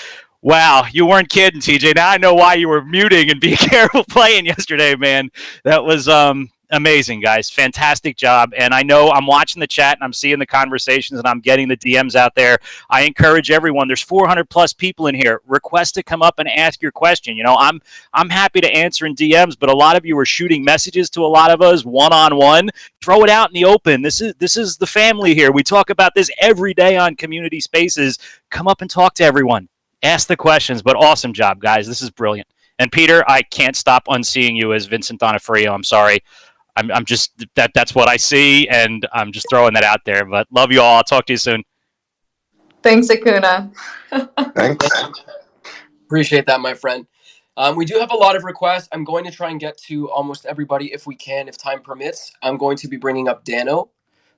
wow, you weren't kidding, TJ. Now I know why you were muting and being careful playing yesterday, man. That was amazing, guys. Fantastic job. And I know I'm watching the chat and I'm seeing the conversations and I'm getting the DMs out there. I encourage everyone. There's 400 plus people in here. Request to come up and ask your question. I'm happy to answer in DMs, but a lot of you are shooting messages to a lot of us one-on-one. Throw it out in the open. This is the family here. We talk about this every day on Community Spaces. Come up and talk to everyone. Ask the questions. But awesome job, guys. This is brilliant. And Peter, I can't stop unseeing you as Vincent D'Onofrio. I'm sorry. I'm just that's what I see, and I'm just throwing that out there. But love you all. I'll talk to you soon. Thanks, Akuna. Thanks. Appreciate that, my friend. We do have a lot of requests. I'm going to try and get to almost everybody if we can, if time permits. I'm going to be bringing up Dano.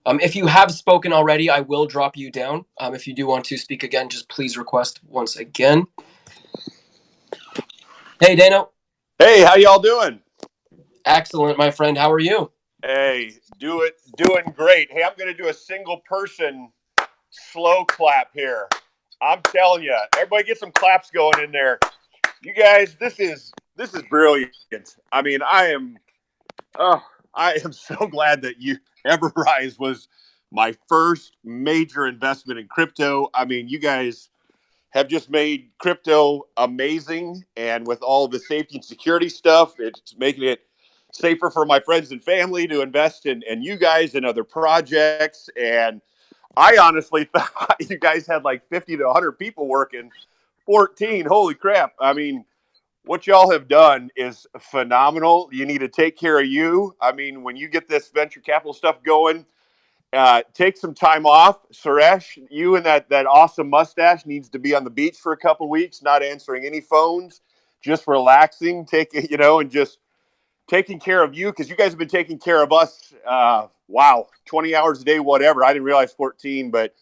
If you have spoken already, I will drop you down. If you do want to speak again, just please request once again. Hey, Dano. Hey, how y'all doing? Excellent, my friend. How are you? Hey, doing great. Hey, I'm going to do a single person slow clap here. I'm telling you, everybody get some claps going in there. You guys, this is brilliant. I mean, I am so glad that EverRise was my first major investment in crypto. I mean, you guys have just made crypto amazing, and with all the safety and security stuff, it's making it safer for my friends and family to invest in you guys and other projects. And I honestly thought you guys had like 50 to 100 people working. 14, holy crap. I mean, what y'all have done is phenomenal. You need to take care of you. I mean, when you get this venture capital stuff going, take some time off. Suresh, you and that awesome mustache needs to be on the beach for a couple weeks, not answering any phones, just relaxing, and just taking care of you, because you guys have been taking care of us. 20 hours a day, whatever. I didn't realize 14, but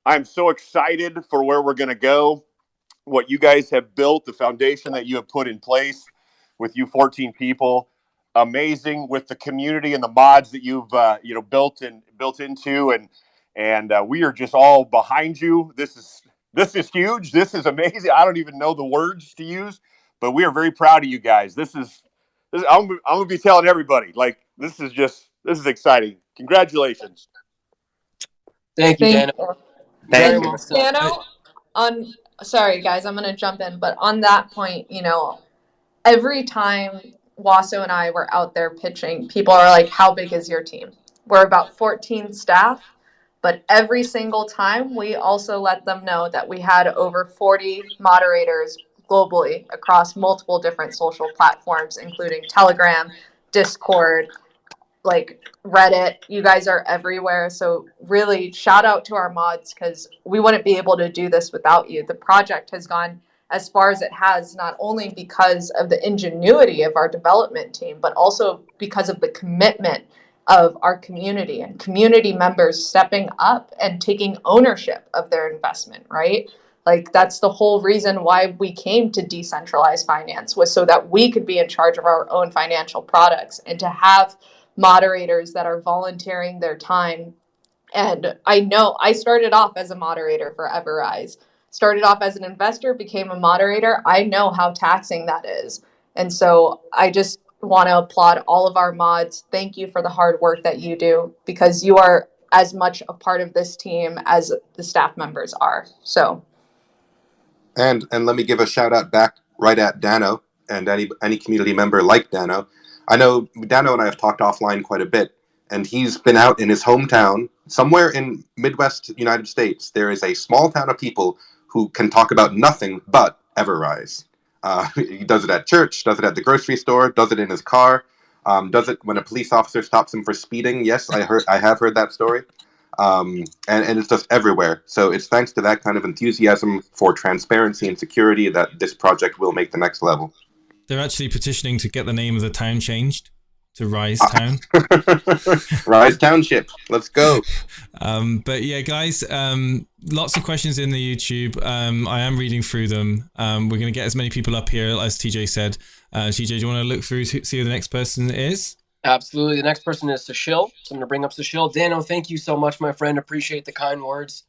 I'm so excited for where we're going to go, what you guys have built, the foundation that you have put in place with you 14 people. Amazing with the community and the mods that you've built into, and we are just all behind you. This is huge. This is amazing. I don't even know the words to use, but we are very proud of you guys. I'm gonna be telling everybody, like, this is exciting. Congratulations. Thank you, Thank Dano. you. Very Thank And you. well said. Dano, sorry guys, I'm gonna jump in, but on that point, every time Waso and I were out there pitching, people are like, how big is your team? We're about 14 staff, but every single time we also let them know that we had over 40 moderators globally across multiple different social platforms, including Telegram, Discord, like Reddit. You guys are everywhere. So really shout out to our mods, because we wouldn't be able to do this without you. The project has gone as far as it has, not only because of the ingenuity of our development team, but also because of the commitment of our community and community members stepping up and taking ownership of their investment, right? Like, that's the whole reason why we came to decentralized finance, was so that we could be in charge of our own financial products, and to have moderators that are volunteering their time. And I know I started off as a moderator for EverRise, started off as an investor, became a moderator. I know how taxing that is. And so I just want to applaud all of our mods. Thank you for the hard work that you do, because you are as much a part of this team as the staff members are. So. And let me give a shout out back right at Dano and any community member like Dano. I know Dano and I have talked offline quite a bit, and he's been out in his hometown, somewhere in Midwest United States. There is a small town of people who can talk about nothing but EverRise. He does it at church, does it at the grocery store, does it in his car, does it when a police officer stops him for speeding. Yes, I have heard that story. And it's just everywhere. So it's thanks to that kind of enthusiasm for transparency and security that this project will make the next level. They're actually petitioning to get the name of the town changed to Rise Town. Rise Township. Let's go. But yeah, guys, lots of questions in the YouTube. I am reading through them. We're going to get as many people up here, as TJ said. TJ, do you want to look through to see who the next person is? Absolutely. The next person is Sashil. So I'm going to bring up Sashil. Dano, thank you so much, my friend. Appreciate the kind words.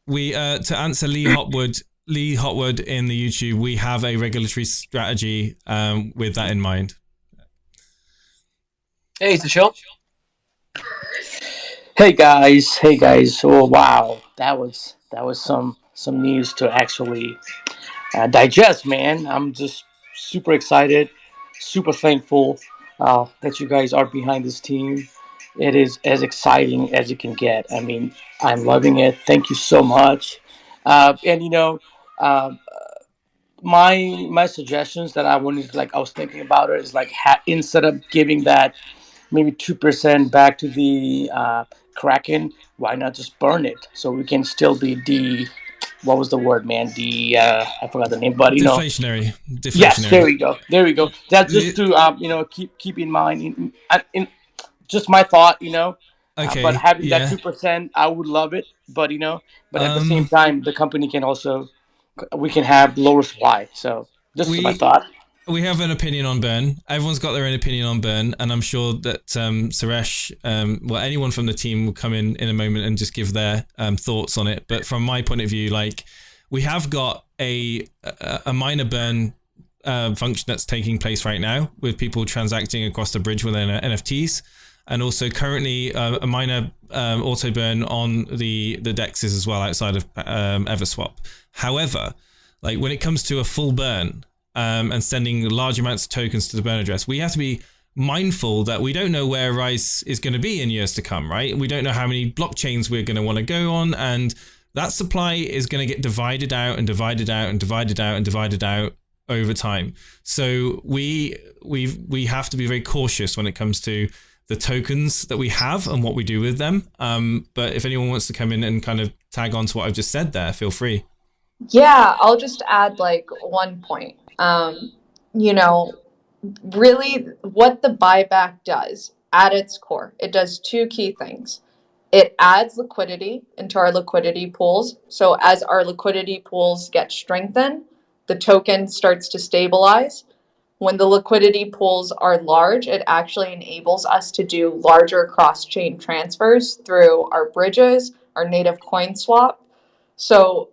We to answer Lee Hotwood in the YouTube, we have a regulatory strategy with that in mind. Hey, Sashil. Hey guys. Oh wow, that was some news to actually digest, man. I'm just super excited, super thankful that you guys are behind this team. It is as exciting as it can get. I mean, I'm loving it. Thank you so much. And uh, my suggestions that I wanted to, I was thinking about it, is like instead of giving that maybe 2% back to the Kraken, why not just burn it so we can still be what was the word, man? I forgot the name, but deflationary. Yes, there we go. That's just to keep in mind in just my thought, Okay. But having that 2%, I would love it, but but at the same time, the company can also, we can have lower supply. So this is my thought. We have an opinion on burn. Everyone's got their own opinion on burn, and I'm sure that Suresh, anyone from the team will come in a moment and just give their thoughts on it. But from my point of view, we have got a minor burn function that's taking place right now with people transacting across the bridge with their NFTs, and also currently a minor auto burn on the dexes as well outside of EverSwap. However, when it comes to a full burn, and sending large amounts of tokens to the burn address, we have to be mindful that we don't know where Rise is going to be in years to come, right? We don't know how many blockchains we're going to want to go on, and that supply is going to get divided out and divided out and divided out and divided out over time. So we have to be very cautious when it comes to the tokens that we have and what we do with them. But if anyone wants to come in and kind of tag on to what I've just said there, feel free. Yeah, I'll just add one point. Really what the buyback does, at its core, it does two key things. It adds liquidity into our liquidity pools. So as our liquidity pools get strengthened, the token starts to stabilize. When the liquidity pools are large, it actually enables us to do larger cross-chain transfers through our bridges, our native coin swap. So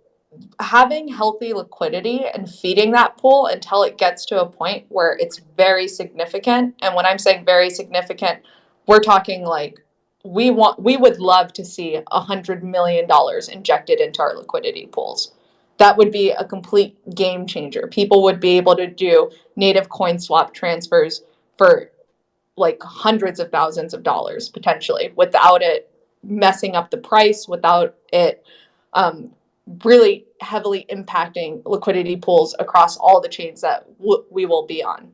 having healthy liquidity and feeding that pool until it gets to a point where it's very significant. And when I'm saying very significant, we're talking like we would love to see $100 million injected into our liquidity pools. That would be a complete game changer. People would be able to do native coin swap transfers for like hundreds of thousands of dollars potentially without it messing up the price, without it really heavily impacting liquidity pools across all the chains that we will be on.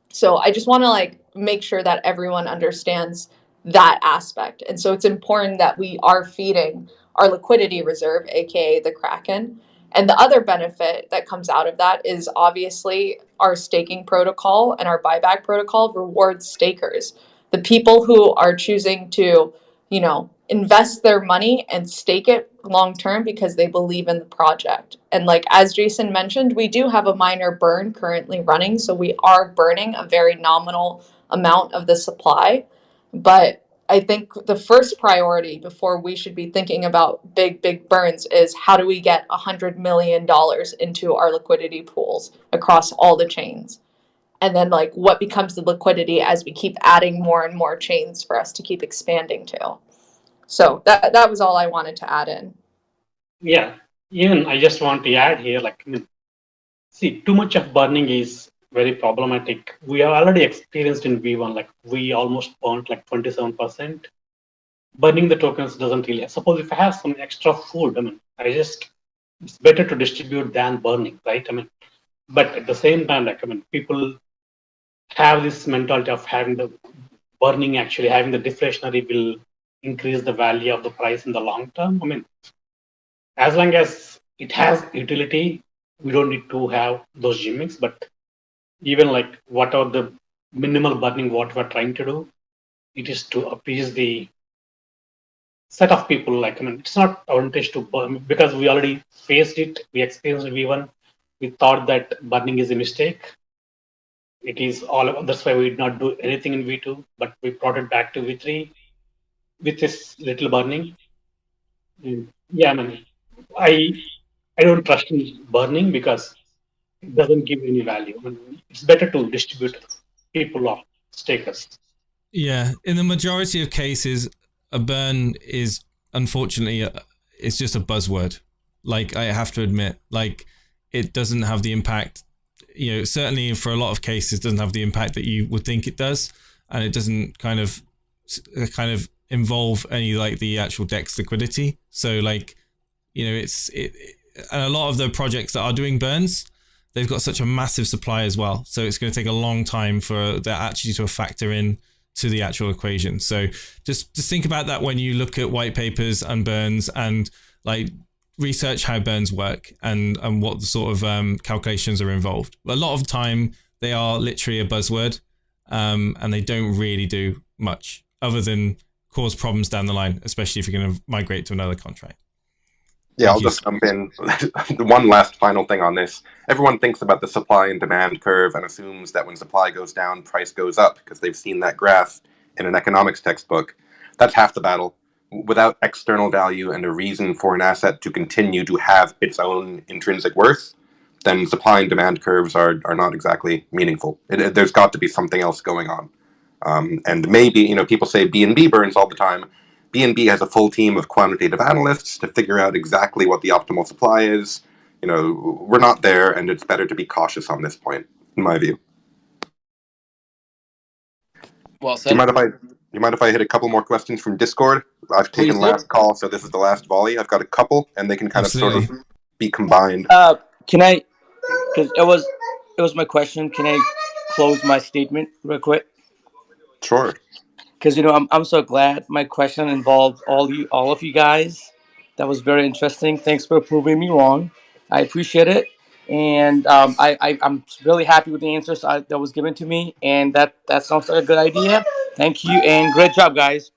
So I just want to like make sure that everyone understands that aspect. And so it's important that we are feeding our liquidity reserve, aka the Kraken. And the other benefit that comes out of that is obviously our staking protocol and our buyback protocol rewards stakers. The people who are choosing to, you know, invest their money and stake it long term because they believe in the project. And like as Jason mentioned, we do have a minor burn currently running, so we are burning a very nominal amount of the supply. But I think the first priority before we should be thinking about big burns is how do we get $100 million into our liquidity pools across all the chains? And then like what becomes the liquidity as we keep adding more and more chains for us to keep expanding to. So that was all I wanted to add in. Yeah, even I just want to add here, like, I mean, see, too much of burning is very problematic. We have already experienced in V1, like we almost burnt like 27%. Burning the tokens doesn't really. Suppose if I have some extra food, I mean, it's better to distribute than burning, right? I mean, but at the same time, like, I mean, people have this mentality of having the burning actually having the deflationary will increase the value of the price in the long term. I mean, as long as it has utility, we don't need to have those gimmicks. But even like whatever the minimal burning, what we're trying to do, it is to appease the set of people. Like, I mean, it's not our intention to burn because we already faced it. We experienced V1. We thought that burning is a mistake. It is all. That's why we did not do anything in V2, but we brought it back to V3 with this little burning. Yeah, I mean, I I don't trust in burning because it doesn't give any value. I mean, it's better to distribute people of stakers. Yeah, in the majority of cases, a burn is unfortunately it's just a buzzword. Like I have to admit, like it doesn't have the impact. You know, certainly for a lot of cases, doesn't have the impact that you would think it does, and it doesn't kind of involve any like the actual DEX liquidity. So like, you know, and a lot of the projects that are doing burns, they've got such a massive supply as well. So it's going to take a long time for that actually to factor in to the actual equation. So just think about that when you look at white papers and burns, and like research how burns work and what the sort of calculations are involved. A lot of the time they are literally a buzzword, and they don't really do much other than cause problems down the line, especially if you're going to migrate to another contract. Yeah, I'll just jump in. One last final thing on this. Everyone thinks about the supply and demand curve and assumes that when supply goes down, price goes up because they've seen that graph in an economics textbook. That's half the battle. Without external value and a reason for an asset to continue to have its own intrinsic worth, then supply and demand curves are not exactly meaningful. There's got to be something else going on. And maybe, people say BNB burns all the time. BNB has a full team of quantitative analysts to figure out exactly what the optimal supply is. We're not there, and it's better to be cautious on this point, in my view. Well said. Do you mind if I hit a couple more questions from Discord? I've taken last call, so this is the last volley. I've got a couple, and they can kind of sort of be combined. Can I? Because it was my question. Can I close my statement real quick? Sure. Because I'm so glad my question involved all of you guys. That was very interesting. Thanks for proving me wrong. I appreciate it, and I'm really happy with the answers that was given to me, and that sounds like a good idea. Thank you, and great job, guys.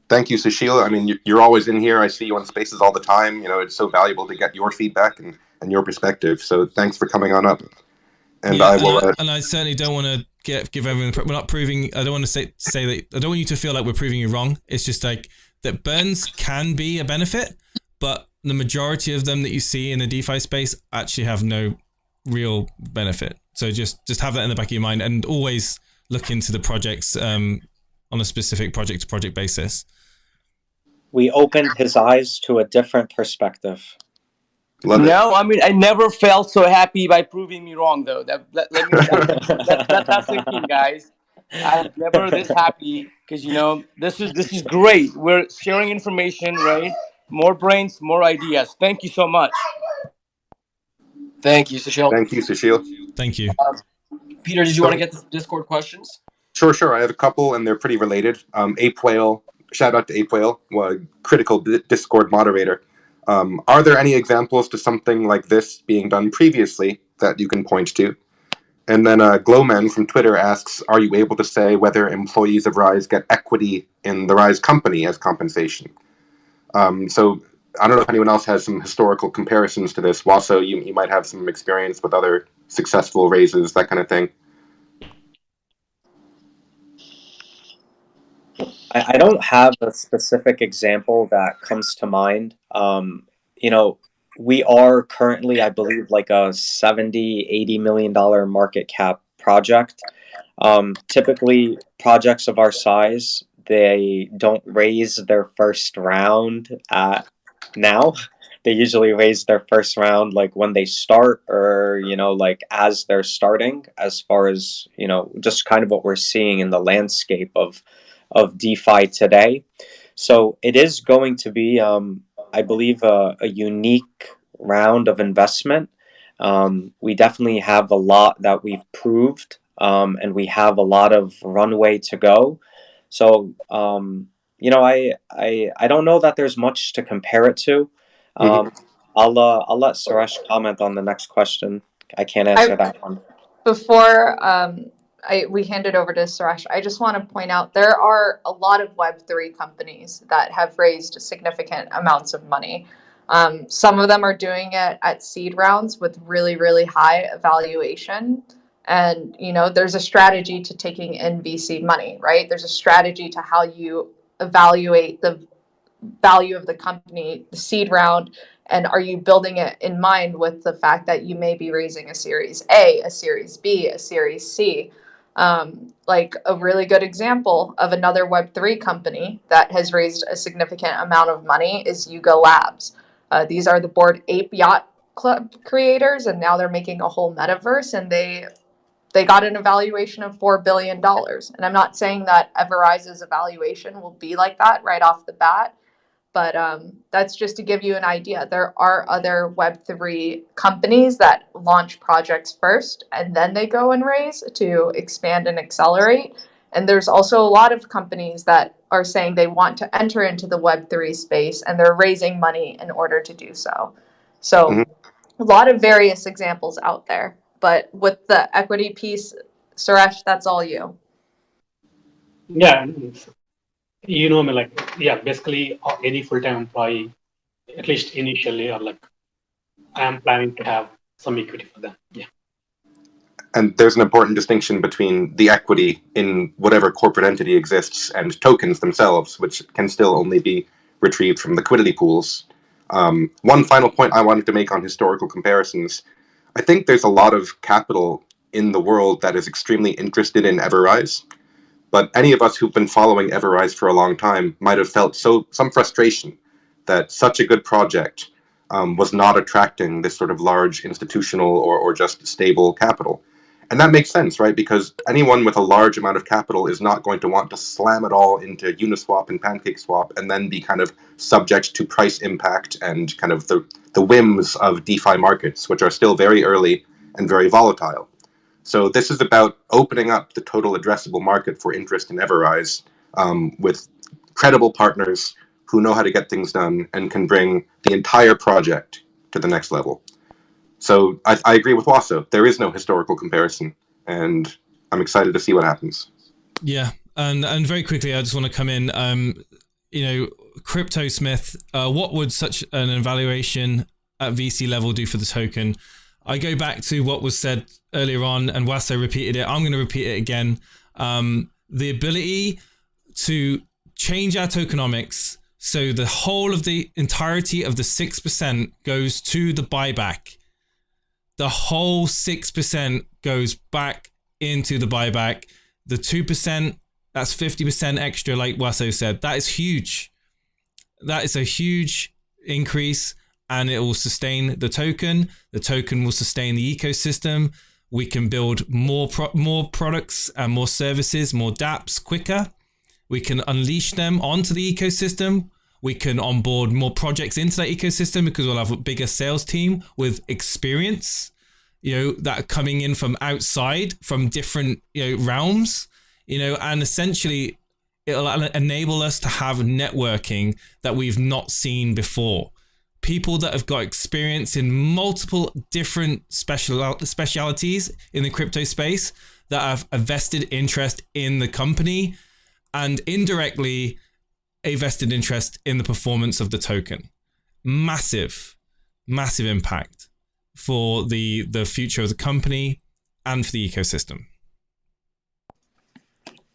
Thank you, Sushil. I mean, you're always in here. I see you on Spaces all the time. You know, it's so valuable to get your feedback and your perspective. So thanks for coming on up. And Yeah, I will. and I certainly don't want to give everyone. We're not proving. I don't want to say that. I don't want you to feel like we're proving you wrong. It's just like that burns can be a benefit, but the majority of them that you see in the DeFi space actually have no real benefit. So just have that in the back of your mind, and always look into the projects on a specific project to project basis. We opened his eyes to a different perspective. No, I mean, I never felt so happy by proving me wrong, though. That's the thing, guys. I'm never this happy because, you know, this is great. We're sharing information, right? More brains, more ideas. Thank you so much. Thank you, Sushil. Thank you, Sushil. Thank you. Peter, did you want to get the Discord questions? Sure. I have a couple, and they're pretty related. Ape Whale, shout out to Ape Whale, critical Discord moderator. Are there any examples to something like this being done previously that you can point to? And then Glowman from Twitter asks, are you able to say whether employees of Rise get equity in the Rise company as compensation? So I don't know if anyone else has some historical comparisons to this. Wasso, you might have some experience with other successful raises, that kind of thing. I don't have a specific example that comes to mind. You know, we are currently, I believe, like a $70-80 million market cap project. Typically, projects of our size, they don't raise their first round now. They usually raise their first round like when they start, or, you know, like as they're starting, as far as, you know, just kind of what we're seeing in the landscape of DeFi today. So it is going to be, I believe, a unique round of investment. We definitely have a lot that we've proved, and we have a lot of runway to go. So, you know, I don't know that there's much to compare it to. I'll let Suresh comment on the next question. I can't answer that one. Before we hand it over to Suresh, I just want to point out there are a lot of Web3 companies that have raised significant amounts of money. Some of them are doing it at seed rounds with really, really high evaluation. And, you know, there's a strategy to taking in VC money, right? There's a strategy to how you evaluate the value of the company, the seed round, and are you building it in mind with the fact that you may be raising a Series A, a Series B, a Series C? Like a really good example of another Web3 company that has raised a significant amount of money is Yuga Labs. These are the Bored Ape Yacht Club creators, and now they're making a whole metaverse, and they got an evaluation of $4 billion. And I'm not saying that EverRise's evaluation will be like that right off the bat, but that's just to give you an idea. There are other Web3 companies that launch projects first, and then they go and raise to expand and accelerate. And there's also a lot of companies that are saying they want to enter into the Web3 space, and they're raising money in order to do so. So a lot of various examples out there. But with the equity piece, Suresh, that's all you. Yeah, you know me, like, yeah, basically any full-time employee, at least initially, or like, I am planning to have some equity for them. Yeah. And there's an important distinction between the equity in whatever corporate entity exists and tokens themselves, which can still only be retrieved from liquidity pools. One final point I wanted to make on historical comparisons. I think there's a lot of capital in the world that is extremely interested in EverRise, but any of us who've been following EverRise for a long time might have felt some frustration that such a good project was not attracting this sort of large institutional or just stable capital. And that makes sense, right? Because anyone with a large amount of capital is not going to want to slam it all into Uniswap and PancakeSwap and then be kind of subject to price impact and kind of the whims of DeFi markets, which are still very early and very volatile. So this is about opening up the total addressable market for interest in EverRise with credible partners who know how to get things done and can bring the entire project to the next level. So I agree with Wasso. There is no historical comparison, and I'm excited to see what happens. Yeah, And very quickly, I just want to come in. Crypto Smith, what would such an evaluation at VC level do for the token? I go back to what was said earlier on, and Wasso repeated it. I'm going to repeat it again. The ability to change our tokenomics so the whole of the entirety of the 6% goes to the buyback. The whole 6% goes back into the buyback. The 2%, that's 50% extra, like Wasso said. That is huge. That is a huge increase, and it will sustain the token. The token will sustain the ecosystem. We can build more products and more services, more dApps quicker. We can unleash them onto the ecosystem. We can onboard more projects into that ecosystem because we'll have a bigger sales team with experience, that are coming in from outside, from different, realms, and essentially it'll enable us to have networking that we've not seen before. People that have got experience in multiple different specialities in the crypto space that have a vested interest in the company and indirectly a vested interest in the performance of the token. Massive impact for the future of the company and for the ecosystem.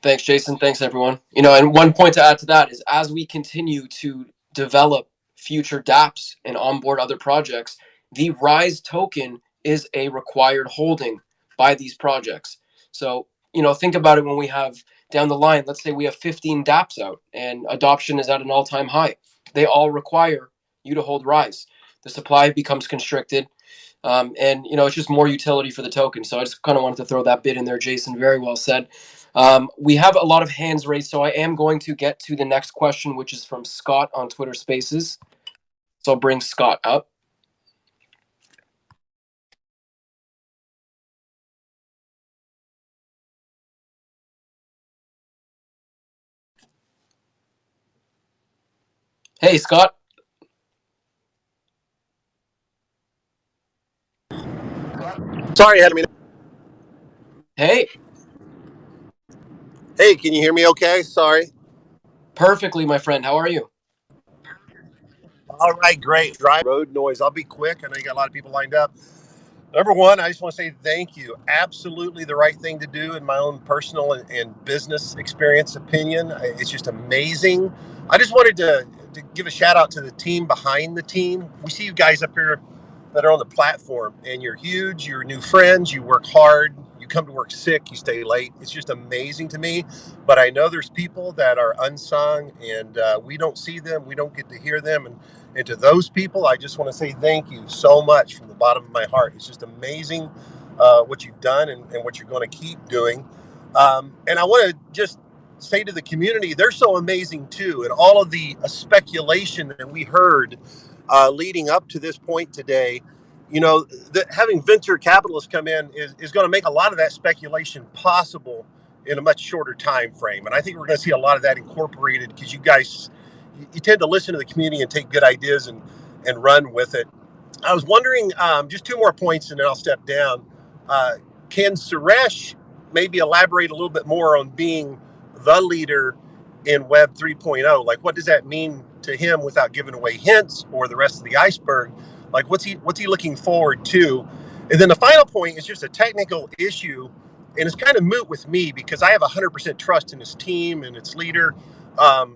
Thanks, Jason. Thanks, everyone. And one point to add to that is as we continue to develop future dApps and onboard other projects, the RISE token is a required holding by these projects. So, think about it when we have down the line, let's say we have 15 dApps out and adoption is at an all-time high. They all require you to hold RISE. The supply becomes constricted. And it's just more utility for the token. So I just kind of wanted to throw that bit in there, Jason. Very well said. We have a lot of hands raised, so I am going to get to the next question, which is from Scott on Twitter Spaces. So I'll bring Scott up. Hey, Scott. Sorry, I had a minute. Hey. Hey, can you hear me okay? Sorry. Perfectly, my friend. How are you? All right, great. Drive road noise. I'll be quick. I know you got a lot of people lined up. Number one, I just want to say thank you. Absolutely the right thing to do in my own personal and business experience opinion. It's just amazing. I just wanted to give a shout out to the team behind the team. We see you guys up here that are on the platform, and you're huge. You're new friends. You work hard. You come to work sick. You stay late. It's just amazing to me. But I know there's people that are unsung, and we don't see them. We don't get to hear them. And to those people, I just want to say thank you so much from the bottom of my heart. It's just amazing what you've done and what you're going to keep doing. And I want to just say to the community, they're so amazing too. And all of the speculation that we heard leading up to this point today, having venture capitalists come in is going to make a lot of that speculation possible in a much shorter time frame. And I think we're going to see a lot of that incorporated because you guys, you tend to listen to the community and take good ideas and run with it. I was wondering, just two more points and then I'll step down. Can Suresh maybe elaborate a little bit more on being the leader in Web 3.0? Like, what does that mean to him without giving away hints or the rest of the iceberg? Like, what's he looking forward to? And then the final point is just a technical issue, and it's kind of moot with me because I have 100% trust in his team and its leader.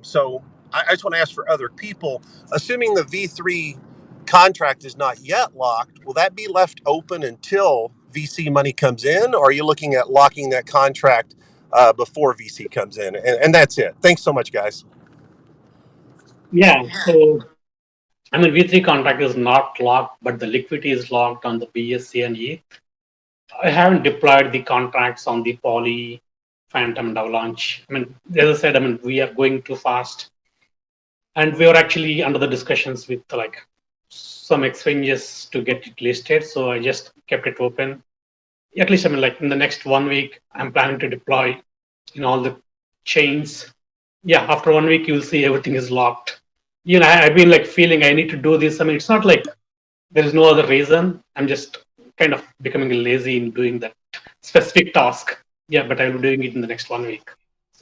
So I just want to ask for other people, assuming the V3 contract is not yet locked, will that be left open until VC money comes in, or are you looking at locking that contract before VC comes in? And that's it. Thanks so much, guys. Yeah, so V3 contract is not locked, but the liquidity is locked on the BSC and ETH. I haven't deployed the contracts on the Poly, Phantom, and Avalanche. As I said, we are going too fast. And we were actually under the discussions with some exchanges to get it listed. So I just kept it open. At least, in the next 1 week, I'm planning to deploy in all the chains. Yeah, after 1 week, you'll see everything is locked. I've been feeling I need to do this. It's not like there is no other reason. I'm just kind of becoming lazy in doing that specific task. Yeah, but I'll be doing it in the next 1 week.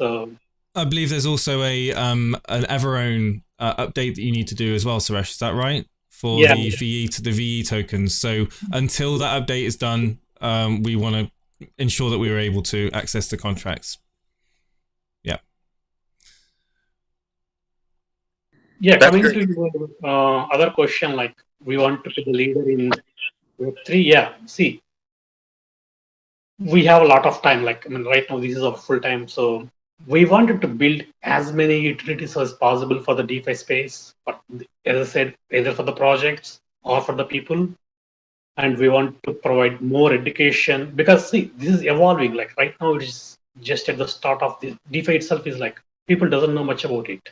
So I believe there's also an EverOwn update that you need to do as well, Suresh. Is that right? For yeah, the VE tokens. So until that update is done, we want to ensure that we are able to access the contracts. Yeah. yeah. That's Coming great. to your other question, like we want to be the leader in Web3. Yeah. See, we have a lot of time. Like, I mean, right now this is a full time, so we wanted to build as many utilities as possible for the DeFi space. But as I said, either for the projects or for the people, and we want to provide more education because see, this is evolving. Like right now, it is just at the start of the DeFi itself. Is like people doesn't know much about it.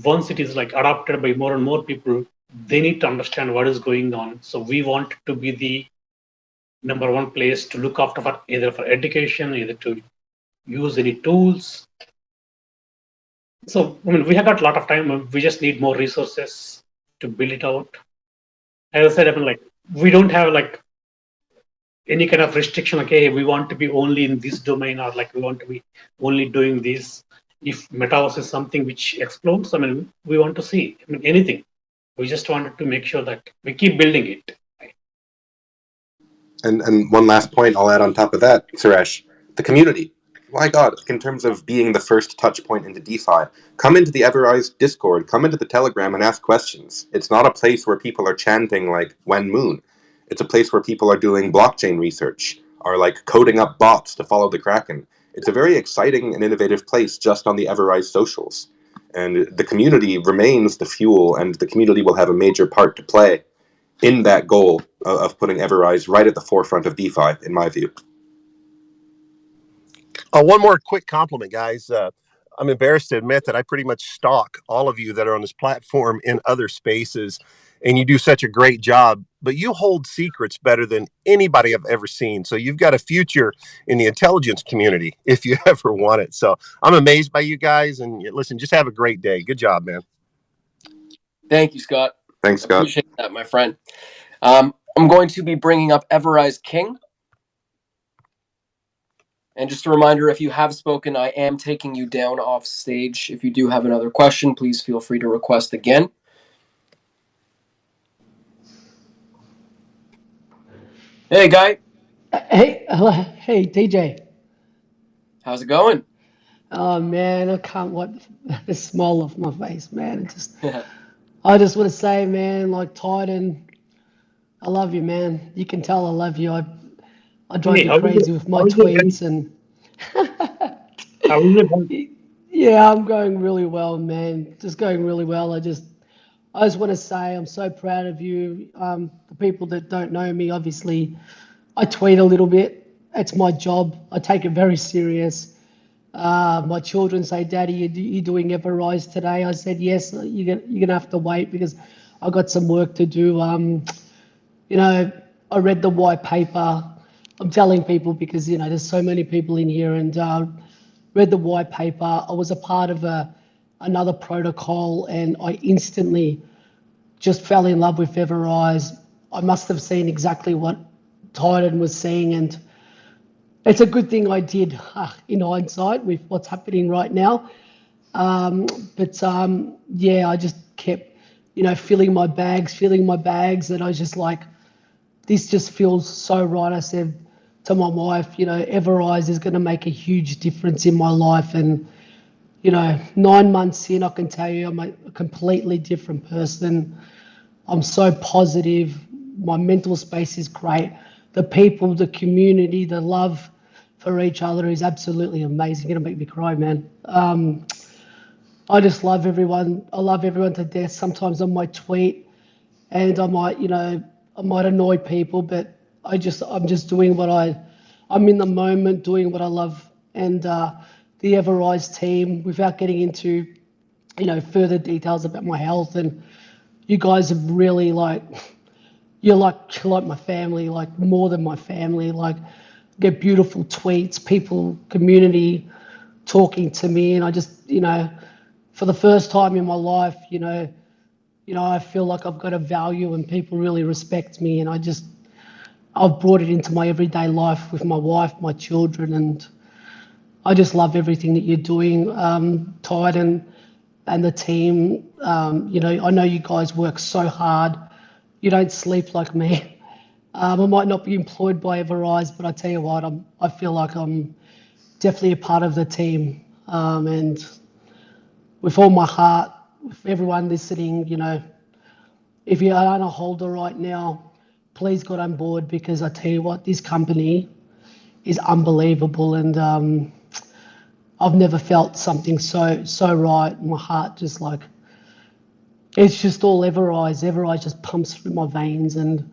Once it is like adopted by more and more people, they need to understand what is going on. So we want to be the number one place to look after for either for education, either to use any tools. So I mean, we have got a lot of time. We just need more resources to build it out. As I said, I mean, like we don't have like any kind of restriction. Like, hey, we want to be only in this domain, or like we want to be only doing this. If metaverse is something which explodes, I mean, we want to see. I mean, anything. We just wanted to make sure that we keep building it. And one last point I'll add on top of that, Suresh, the community. My God, in terms of being the first touch point into DeFi, come into the EverRise Discord, come into the Telegram and ask questions. It's not a place where people are chanting like when moon. It's a place where people are doing blockchain research, are like coding up bots to follow the Kraken. It's a very exciting and innovative place just on the EverRise socials. And the community remains the fuel, and the community will have a major part to play in that goal of putting EverRise right at the forefront of DeFi, in my view. One more quick compliment, guys. I'm embarrassed to admit that I pretty much stalk all of you that are on this platform in other spaces, and you do such a great job. But you hold secrets better than anybody I've ever seen. So you've got a future in the intelligence community if you ever want it. So I'm amazed by you guys. And listen, just have a great day. Good job, man. Thank you, Scott. Thanks, Scott. Appreciate that, my friend. I'm going to be bringing up EverRise King. And just a reminder, if you have spoken, I am taking you down off stage. If you do have another question, please feel free to request again. Hey, Guy. Hey, hey, DJ. How's it going? Oh man, I can't wipe the smile off my face, man. I just want to say, man, like Titan, I love you, man. You can tell I love you. I drive Hey, you how is crazy it? with my How is it? tweets and How is it? yeah, I'm going really well, man. Just going really well. I just want to say I'm so proud of you. The people that don't know me, obviously, I tweet a little bit. It's my job. I take it very serious. My children say, "Daddy, you doing EverRise today?" I said, "Yes." You're gonna have to wait because I got some work to do. You know, I read the white paper. I'm telling people because there's so many people in here, and read the white paper. I was a part of another protocol, and I instantly just fell in love with EverRise. I must have seen exactly what Titan was seeing, and it's a good thing I did in hindsight with what's happening right now. Yeah, I just kept, filling my bags, and I was just like, this just feels so right. I said to my wife, EverRise is going to make a huge difference in my life. And, 9 months in, I can tell you I'm a completely different person. I'm so positive. My mental space is great. The people, the community, the love for each other is absolutely amazing. You're gonna make me cry, man. I just love everyone. I love everyone to death. Sometimes I might tweet and I might annoy people, but I'm just doing I'm in the moment doing what I love. And the EverRise team, without getting into, further details about my health, and you guys have really you're like my family, like more than my family. Like, get beautiful tweets, people, community talking to me, and I just, for the first time in my life, I feel like I've got a value and people really respect me, and I've brought it into my everyday life with my wife, my children, and I just love everything that you're doing, Tide and the team. I know you guys work so hard. You don't sleep like me. I might not be employed by EverRise, but I tell you what, I feel like I'm definitely a part of the team. And with all my heart, with everyone listening, if you aren't a holder right now, please get on board, because I tell you what, this company is unbelievable, and I've never felt something so right. My heart just like, it's just all EverRise. EverRise just pumps through my veins, and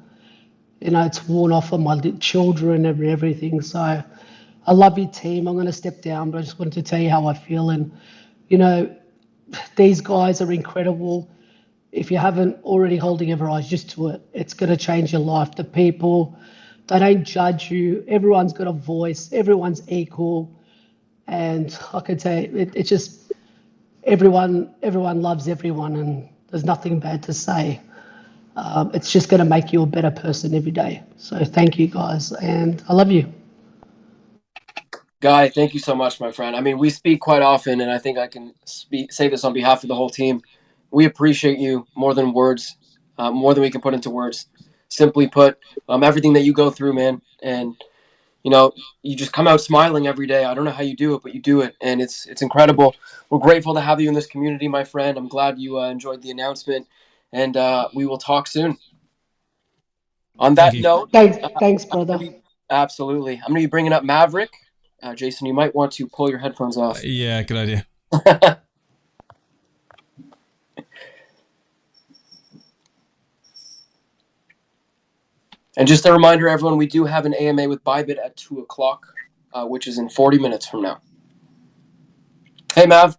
it's worn off of my children and everything. So I love your team. I'm going to step down, but I just wanted to tell you how I feel. And these guys are incredible. If you haven't already holding EverRise, just do it. It's going to change your life. The people, they don't judge you. Everyone's got a voice. Everyone's equal. And I can say it's just everyone loves everyone, and there's nothing bad to say. It's just going to make you a better person every day. So thank you, guys, and I love you. Guy, thank you so much, my friend. I mean, we speak quite often, and I think I can say this on behalf of the whole team. We appreciate you more than words, more than we can put into words. Simply put, everything that you go through, man, and you just come out smiling every day. I don't know how you do it, but you do it, and it's incredible. We're grateful to have you in this community, my friend. I'm glad you enjoyed the announcement, and we will talk soon. On that note, thanks, brother. Absolutely. I'm going to be bringing up Maverick. Jason, you might want to pull your headphones off. Yeah, good idea. And just a reminder, everyone, we do have an AMA with Bybit at 2 o'clock, which is in 40 minutes from now. Hey, Mav.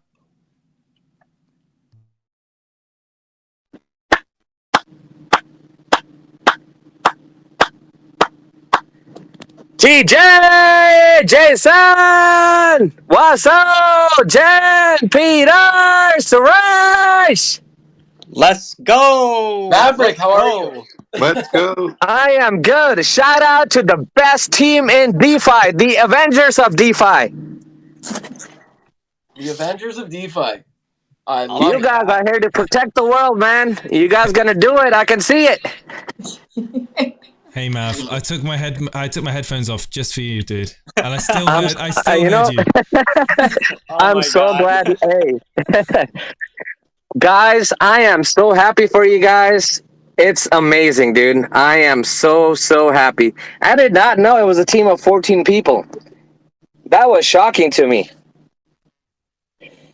TJ, Jason, what's up? Jen, Peter, Suresh. Let's go. Maverick, how are you? Let's go. I am good. Shout out to the best team in DeFi, the Avengers of DeFi. The Avengers of DeFi. I love you guys are here to protect the world, man. You guys gonna do it. I can see it. Hey Mav, I took my headphones off just for you, dude, and I still heard you. I'm so glad. Hey, guys, I am so happy for you guys. It's amazing, dude. I am so happy. I did not know it was a team of 14 people. That was shocking to me.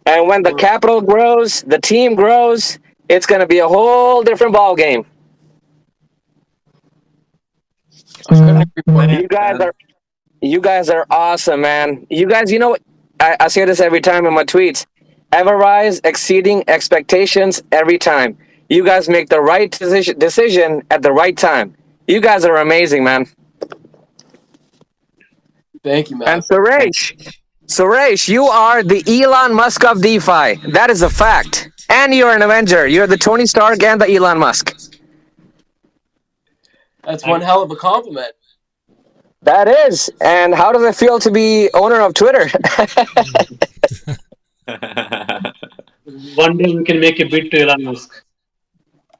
And when the capital grows, the team grows, it's going to be a whole different ball game. You guys are awesome, man. You guys, I say this every time in my tweets. EverRise exceeding expectations every time. You guys make the right decision at the right time. You guys are amazing, man. Thank you, man. And Suresh, you are the Elon Musk of DeFi. That is a fact. And you're an Avenger. You're the Tony Stark and the Elon Musk. That's one hell of a compliment. That is. And how does it feel to be owner of Twitter? One day we can make a bid to Elon Musk.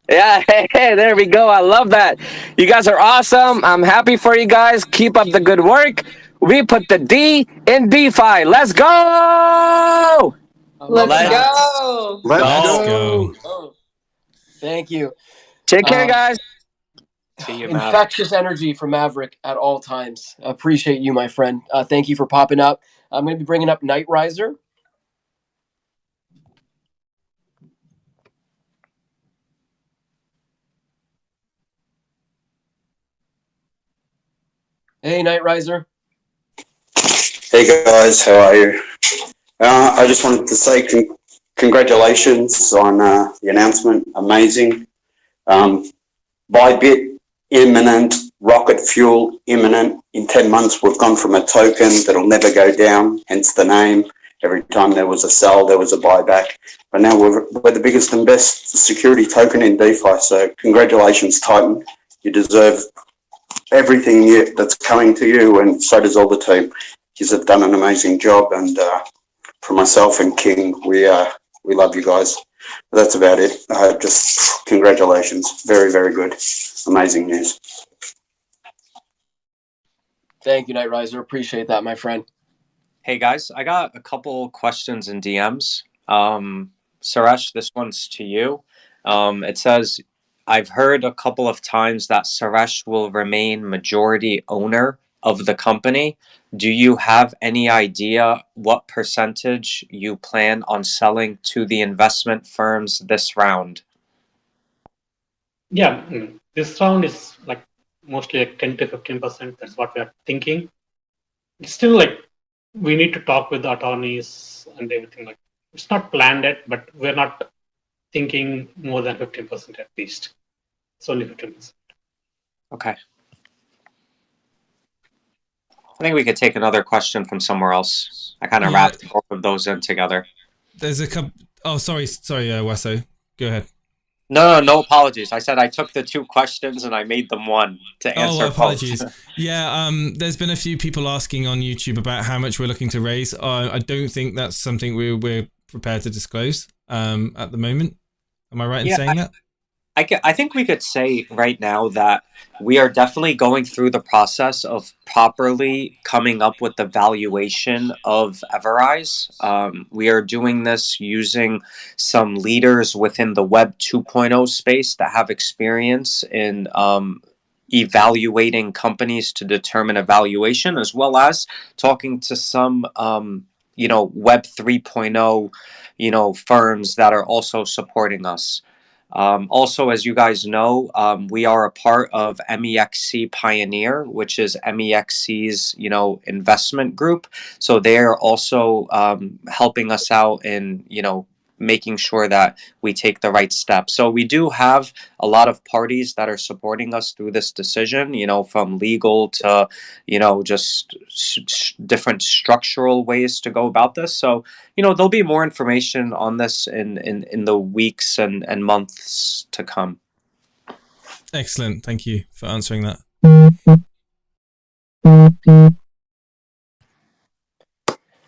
Yeah, hey, there we go. I love that. You guys are awesome. I'm happy for you guys. Keep up the good work. We put the D in DeFi. Let's go! Let's go! Let's go! Oh, thank you. Take care, guys. See you, Infectious energy from Maverick at all times. Appreciate you, my friend. Thank you for popping up. I'm going to be bringing up Night Riser. Hey, Night Riser. Hey guys, how are you? I just wanted to say congratulations on the announcement. Amazing. Bybit imminent, rocket fuel imminent. In 10 months, we've gone from a token that'll never go down, hence the name. Every time there was a sell, there was a buyback. But now we're the biggest and best security token in DeFi. So congratulations, Titan. You deserve everything that's coming to you, and so does all the team. You've done an amazing job, and for myself and King, we love you guys. But that's about it. Just congratulations. Very, very good. Amazing news. Thank you, Night Riser. Appreciate that, my friend. Hey guys, I got a couple questions in DMs. Suresh, this one's to you. It says, I've heard a couple of times that Suresh will remain majority owner of the company. Do you have any idea what percentage you plan on selling to the investment firms this round? Yeah, this round is like mostly like 10 to 15%. That's what we are thinking. It's still like we need to talk with the attorneys and everything. Like it's not planned yet, but we're not thinking more than 15% at least. It's only 15%. Okay. I think we could take another question from somewhere else. I kind of wrapped both of those in together. There's a couple. Oh, sorry, Waso. Go ahead. No apologies. I said I took the two questions and I made them one to answer. Oh, apologies. Yeah, there's been a few people asking on YouTube about how much we're looking to raise. I don't think that's something we're prepared to disclose at the moment. Am I right in saying that? I think we could say right now that we are definitely going through the process of properly coming up with the valuation of EverRise. We are doing this using some leaders within the Web 2.0 space that have experience in evaluating companies to determine a valuation, as well as talking to some Web 3.0 firms that are also supporting us. Also, as you guys know, we are a part of MEXC Pioneer, which is MEXC's, investment group. So they're also helping us out in, making sure that we take the right steps. So we do have a lot of parties that are supporting us through this decision, from legal to, just different structural ways to go about this. So, there'll be more information on this in the weeks and months to come. Excellent. Thank you for answering that.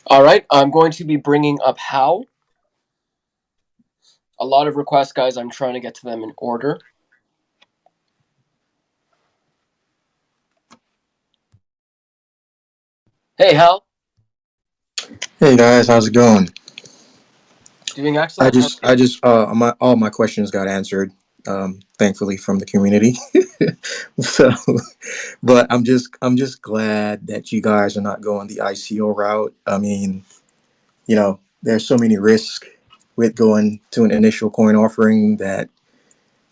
All right. I'm going to be bringing up Hal. A lot of requests, guys. I'm trying to get to them in order. Hey, Hal. Hey guys, how's it going? Doing excellent. All my questions got answered, thankfully from the community. So, but I'm just glad that you guys are not going the ICO route. I mean, there's so many risks with going to an initial coin offering that,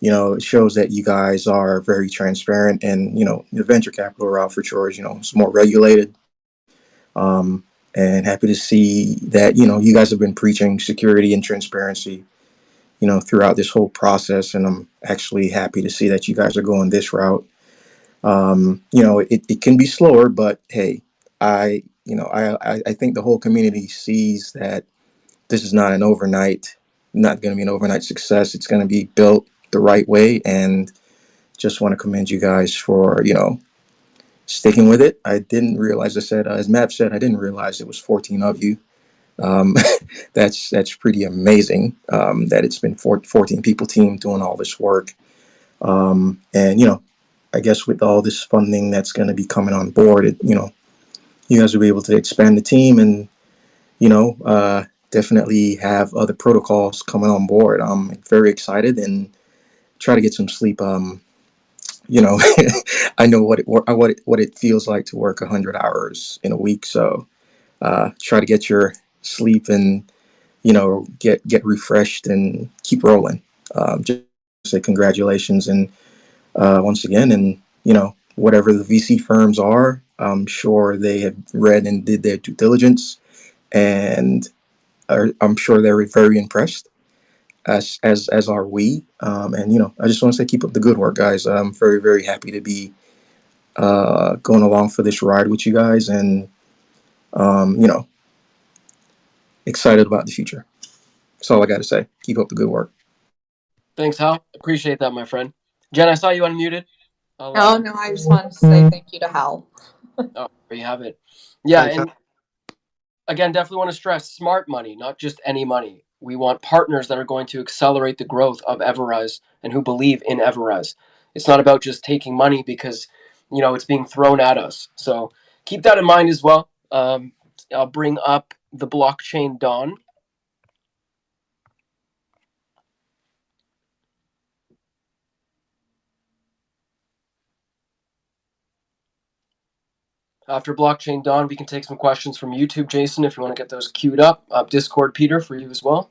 it shows that you guys are very transparent, and, the venture capital route for sure is, it's more regulated. And happy to see that, you guys have been preaching security and transparency, throughout this whole process. And I'm actually happy to see that you guys are going this route. It can be slower, but hey, I think the whole community sees that this is not going to be an overnight success. It's going to be built the right way. And just want to commend you guys for, sticking with it. I didn't realize, as Matt said, I didn't realize it was 14 of you. That's pretty amazing, that it's been 14 people team doing all this work. And, I guess with all this funding that's going to be coming on board, you guys will be able to expand the team and, definitely have other protocols coming on board. I'm very excited and try to get some sleep. I know what it feels like to work 100 hours in a week. So try to get your sleep and get refreshed and keep rolling. Just say congratulations and once again, and whatever the VC firms are, I'm sure they have read and did their due diligence, and I'm sure they're very impressed. As are we, and I just want to say keep up the good work, guys. I'm very, very happy to be going along for this ride with you guys, and excited about the future. That's all I got to say. Keep up the good work. Thanks, Hal. Appreciate that, my friend. Jen, I saw you unmuted. No, I just wanted to say thank you to Hal. Oh, there you have it. Yeah, Thanks, and again, definitely want to stress smart money, not just any money. We want partners that are going to accelerate the growth of EverRise and who believe in EverRise. It's not about just taking money because, it's being thrown at us. So keep that in mind as well. I'll bring up the blockchain Don. After blockchain Don, we can take some questions from YouTube, Jason, if you want to get those queued up. Discord, Peter, for you as well.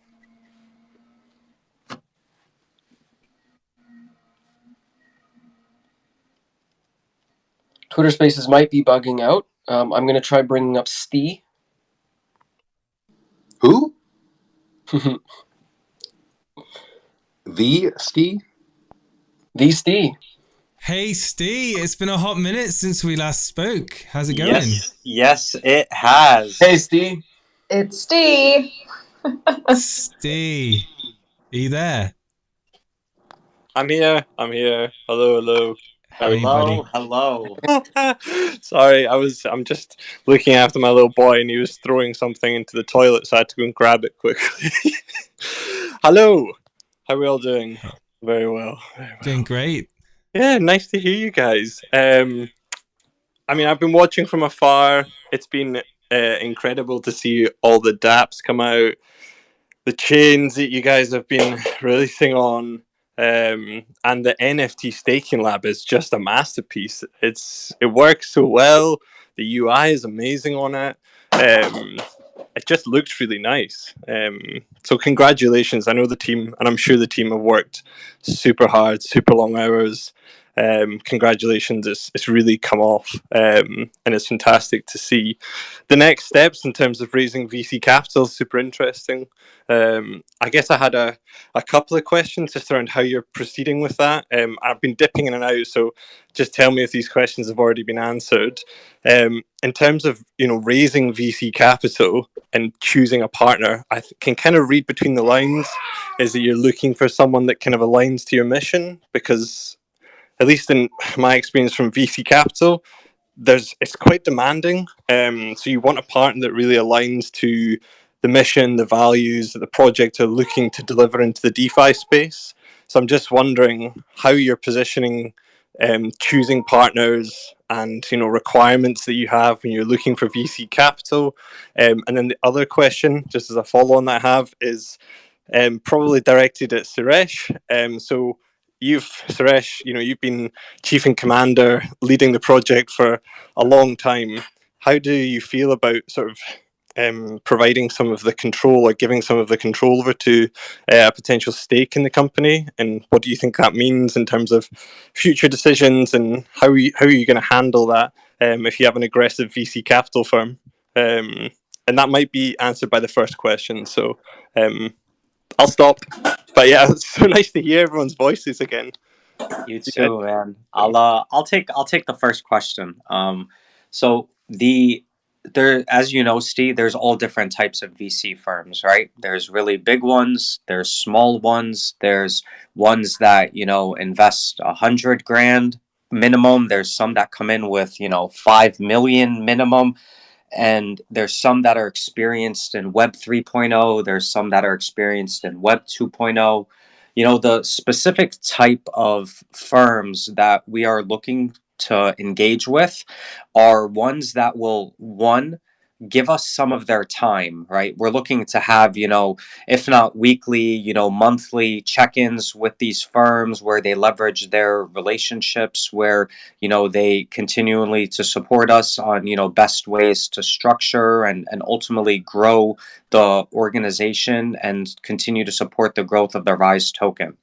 Twitter Spaces might be bugging out. I'm going to try bringing up Stee. Who? The Stee? The Stee. Hey, Steve, it's been a hot minute since we last spoke. How's it going? Yes, it has. Hey, Steve. It's Steve. Steve, are you there? I'm here. Hello. Hey, buddy. Hello. Sorry, I'm just looking after my little boy, and he was throwing something into the toilet, so I had to go and grab it quickly. Hello. How are we all doing? Very well. Doing great. Yeah, nice to hear you guys. I've been watching from afar. It's been incredible to see all the dApps come out, the chains that you guys have been releasing on, and the NFT staking lab is just a masterpiece. It works so well. The UI is amazing on it. It just looks really nice. So congratulations. I know the team, and I'm sure the team have worked super hard, super long hours. Congratulations. It's really come off, and it's fantastic to see. The next steps in terms of raising VC capital is super interesting. I guess I had a couple of questions just around how you're proceeding with that. I've been dipping in and out, so just tell me if these questions have already been answered. In terms of raising VC capital and choosing a partner, I can kind of read between the lines is that you're looking for someone that kind of aligns to your mission, because at least in my experience from VC capital, it's quite demanding. So you want a partner that really aligns to the mission, the values that the project are looking to deliver into the DeFi space. So I'm just wondering how you're positioning, choosing partners, and requirements that you have when you're looking for VC capital. And then the other question, just as a follow-on that I have, is probably directed at Suresh. So Suresh, you've been chief and commander, leading the project for a long time. How do you feel about sort of providing some of the control, or giving some of the control over to a potential stake in the company? And what do you think that means in terms of future decisions, and how are you going to handle that if you have an aggressive VC capital firm? And that might be answered by the first question. So I'll stop. But yeah, it's so nice to hear everyone's voices again. You too, man. I'll take the first question. So there, as you know, Steve, there's all different types of VC firms, right? There's really big ones, there's small ones, there's ones that invest 100 grand minimum. There's some that come in with 5 million minimum. And there's some that are experienced in Web 3.0. There's some that are experienced in Web 2.0. The specific type of firms that we are looking to engage with are ones that will, one, give us some of their time, right? We're looking to have, if not weekly, monthly check-ins with these firms where they leverage their relationships, where, they continually to support us on, best ways to structure and ultimately grow the organization and continue to support the growth of the Rise token.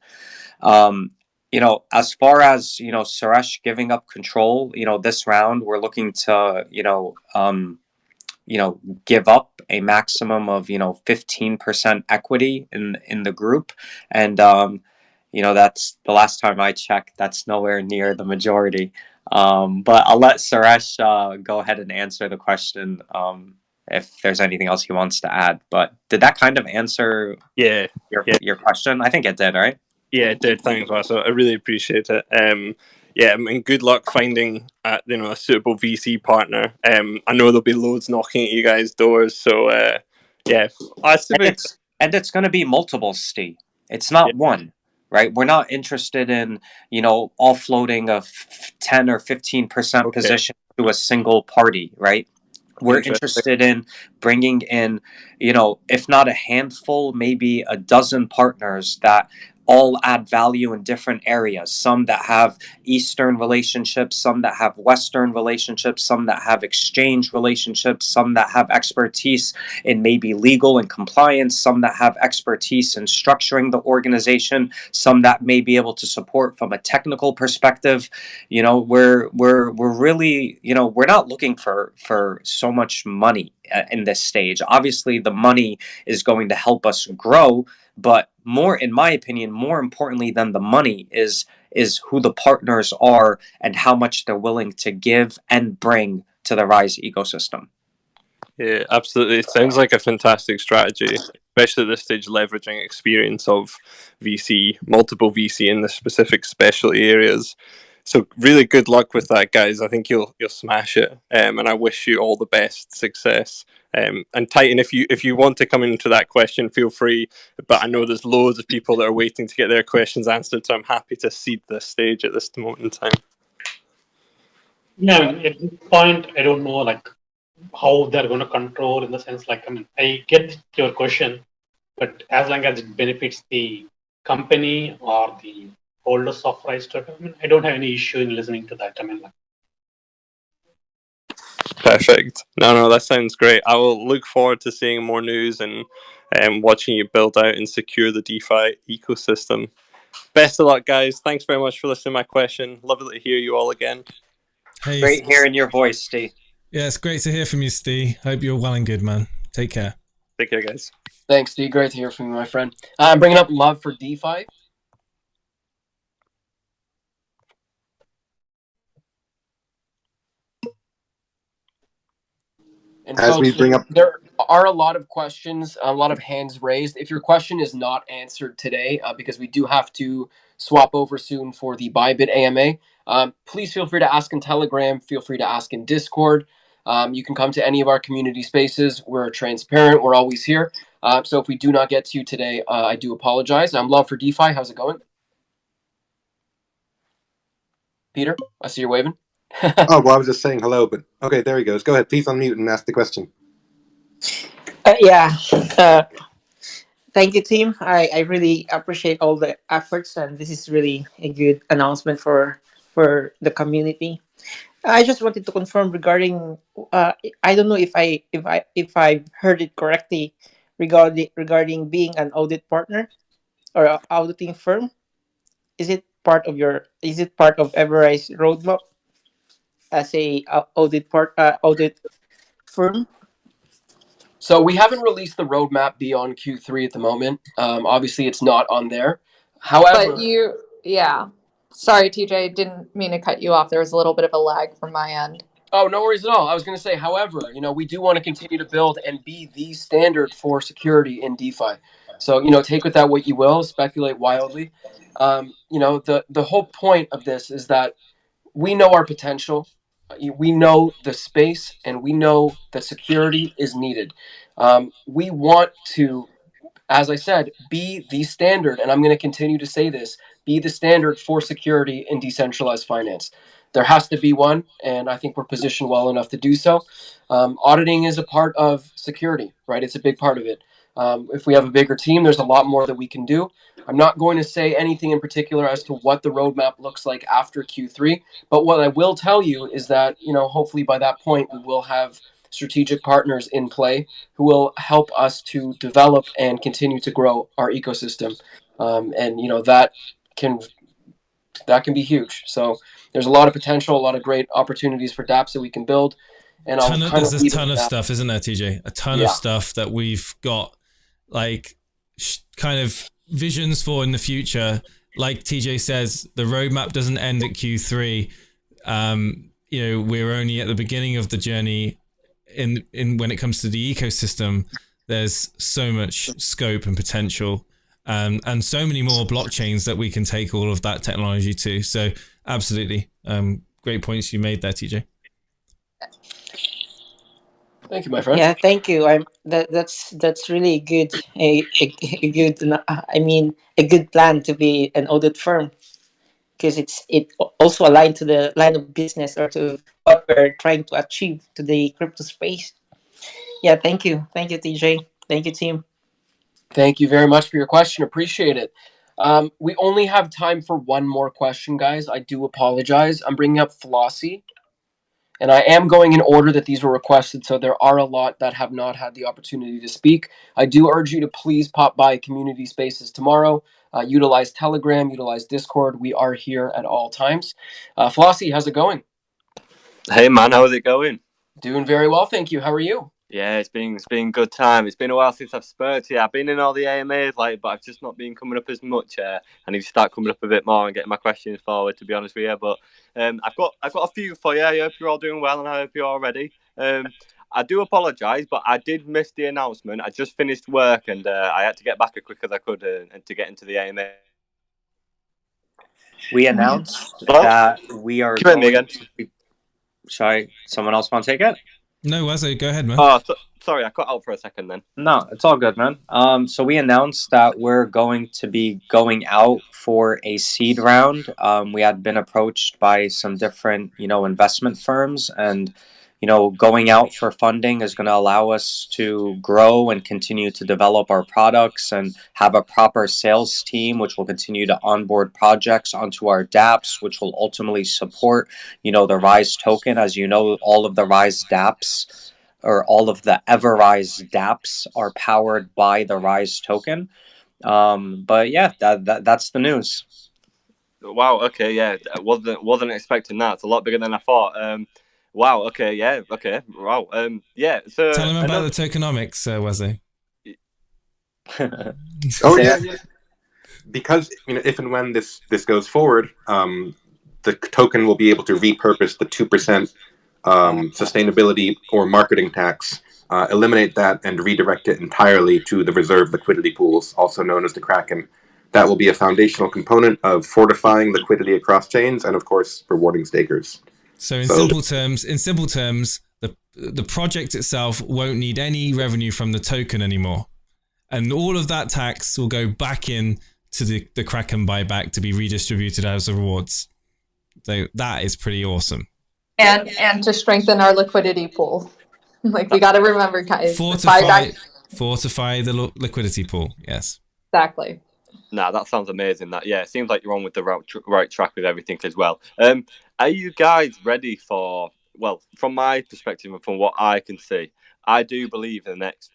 As far as, Suresh giving up control, this round, we're looking to, give up a maximum of 15% equity in the group, and that's the last time I checked. That's nowhere near the majority. But I'll let Suresh go ahead and answer the question if there's anything else he wants to add. But did that kind of answer your question? I think it did, right? Yeah, it did. Thanks, Russell. I really appreciate it. yeah, I mean, good luck finding a suitable VC partner. I know there'll be loads knocking at you guys' doors. So yeah, And it's going to be multiple, Steve. It's not one, right? We're not interested in, offloading a 10 or 15% position to a single party, right? We're interested in bringing in, if not a handful, maybe a dozen partners that all add value in different areas. Some that have Eastern relationships, some that have Western relationships, some that have exchange relationships, some that have expertise in maybe legal and compliance, some that have expertise in structuring the organization, some that may be able to support from a technical perspective. We're really, we're not looking for so much money in this stage. Obviously, the money is going to help us grow, but more, in my opinion, more importantly than the money is who the partners are and how much they're willing to give and bring to the Rise ecosystem. Yeah, absolutely. It sounds like a fantastic strategy, especially at this stage, leveraging experience of multiple VC in the specific specialty areas. So really good luck with that, guys. I think you'll smash it, and I wish you all the best success. And Titan, if you want to come into that question, feel free. But I know there's loads of people that are waiting to get their questions answered, so I'm happy to cede this stage at this moment in time. Yeah, at this point, I don't know how they're going to control, in the sense I get your question, but as long as it benefits the company or the holders of Rise Token, I don't have any issue in listening to that. Perfect. No, that sounds great. I will look forward to seeing more news and watching you build out and secure the DeFi ecosystem. Best of luck, guys. Thanks very much for listening to my question. Lovely to hear you all again. Hey, great hearing your voice, Steve. Yeah, it's great to hear from you, Steve. Hope you're well and good, man. Take care. Take care, guys. Thanks, Steve. Great to hear from you, my friend. I'm bringing up Love for DeFi. And as folks, we bring up, there are a lot of questions, a lot of hands raised. If your question is not answered today, because we do have to swap over soon for the Bybit AMA, please feel free to ask in Telegram. Feel free to ask in Discord. You can come to any of our community spaces. We're transparent. We're always here. So if we do not get to you today, I do apologize. I'm Love for DeFi. How's it going? Peter, I see you're waving. Oh, well, I was just saying hello, but okay, there he goes. Go ahead, please unmute and ask the question. Yeah. Thank you, team. I really appreciate all the efforts, and this is really a good announcement for the community. I just wanted to confirm regarding. I don't know if I heard it correctly regarding being an audit partner or an auditing firm. Is it part of EverRise roadmap as a audit firm? So we haven't released the roadmap beyond Q3 at the moment. Obviously, it's not on there. However, Sorry, TJ, didn't mean to cut you off. There was a little bit of a lag from my end. Oh, no worries at all. I was going to say, however, we do want to continue to build and be the standard for security in DeFi. So, take with that what you will, speculate wildly. The whole point of this is that we know our potential. We know the space, and we know that security is needed. We want to, as I said, be the standard, and I'm going to continue to say this, be the standard for security in decentralized finance. There has to be one, and I think we're positioned well enough to do so. Auditing is a part of security, right? It's a big part of it. If we have a bigger team, there's a lot more that we can do. I'm not going to say anything in particular as to what the roadmap looks like after Q3, but what I will tell you is that, hopefully by that point, we will have strategic partners in play who will help us to develop and continue to grow our ecosystem. That can be huge. So there's a lot of potential, a lot of great opportunities for dApps that we can build. And there's a ton of stuff, isn't there, TJ? A ton of stuff that we've got, kind of visions for in the future. Like TJ says, the roadmap doesn't end at Q3. We're only at the beginning of the journey. In when it comes to the ecosystem, there's so much scope and potential, and so many more blockchains that we can take all of that technology to. So Absolutely. Great points you made there, TJ. Thank you, my friend. Yeah, thank you. That's really good. A good. I mean, a good plan to be an audit firm, because it also aligned to the line of business or to what we're trying to achieve to the crypto space. Yeah, thank you, TJ. Thank you, team. Thank you very much for your question. Appreciate it. We only have time for one more question, guys. I do apologize. I'm bringing up Flossie, and I am going in order that these were requested, so there are a lot that have not had the opportunity to speak. I do urge you to please pop by community spaces tomorrow. Utilize Telegram, utilize Discord. We are here at all times. Flossie, how's it going? Hey man, how's it going? Doing very well, thank you. How are you? Yeah, it's been good time. It's been a while since I've spoke to you. I've been in all the AMAs, but I've just not been coming up as much. I need to start coming up a bit more and getting my questions forward, to be honest with you. But I've got a few for you. I hope you're all doing well, and I hope you're all ready. I do apologise, but I did miss the announcement. I just finished work, and I had to get back as quick as I could and to get into the AMA. We announced that we are Come at me again. Sorry, someone else want to take it? No, Wazzo, go ahead, man. Oh, sorry, I cut out for a second then. No, it's all good, man. So we announced that we're going to be going out for a seed round. We had been approached by some different, investment firms, and going out for funding is going to allow us to grow and continue to develop our products and have a proper sales team, which will continue to onboard projects onto our dApps, which will ultimately support, the RISE token. As you know, all of the RISE dApps, or all of the EverRise dApps, are powered by the RISE token. But yeah, that's the news. Wow. Okay. Yeah. I wasn't expecting that. It's a lot bigger than I thought. Wow. Okay. Yeah. Okay. Wow. Yeah. So tell them about the tokenomics, Wazzo. Oh yeah. Because if and when this goes forward, the token will be able to repurpose the 2% sustainability or marketing tax, eliminate that, and redirect it entirely to the reserve liquidity pools, also known as the Kraken. That will be a foundational component of fortifying liquidity across chains and, of course, rewarding stakers. So in simple terms, the project itself won't need any revenue from the token anymore, and all of that tax will go back in to the Kraken buyback to be redistributed as rewards. So that is pretty awesome. And to strengthen our liquidity pool. Like, we got to remember, guys. Fortify the liquidity pool. Yes. Exactly. Nah, that sounds amazing. It seems like you're on with the right track with everything as well. Are you guys ready for? Well, from my perspective and from what I can see, I do believe in the next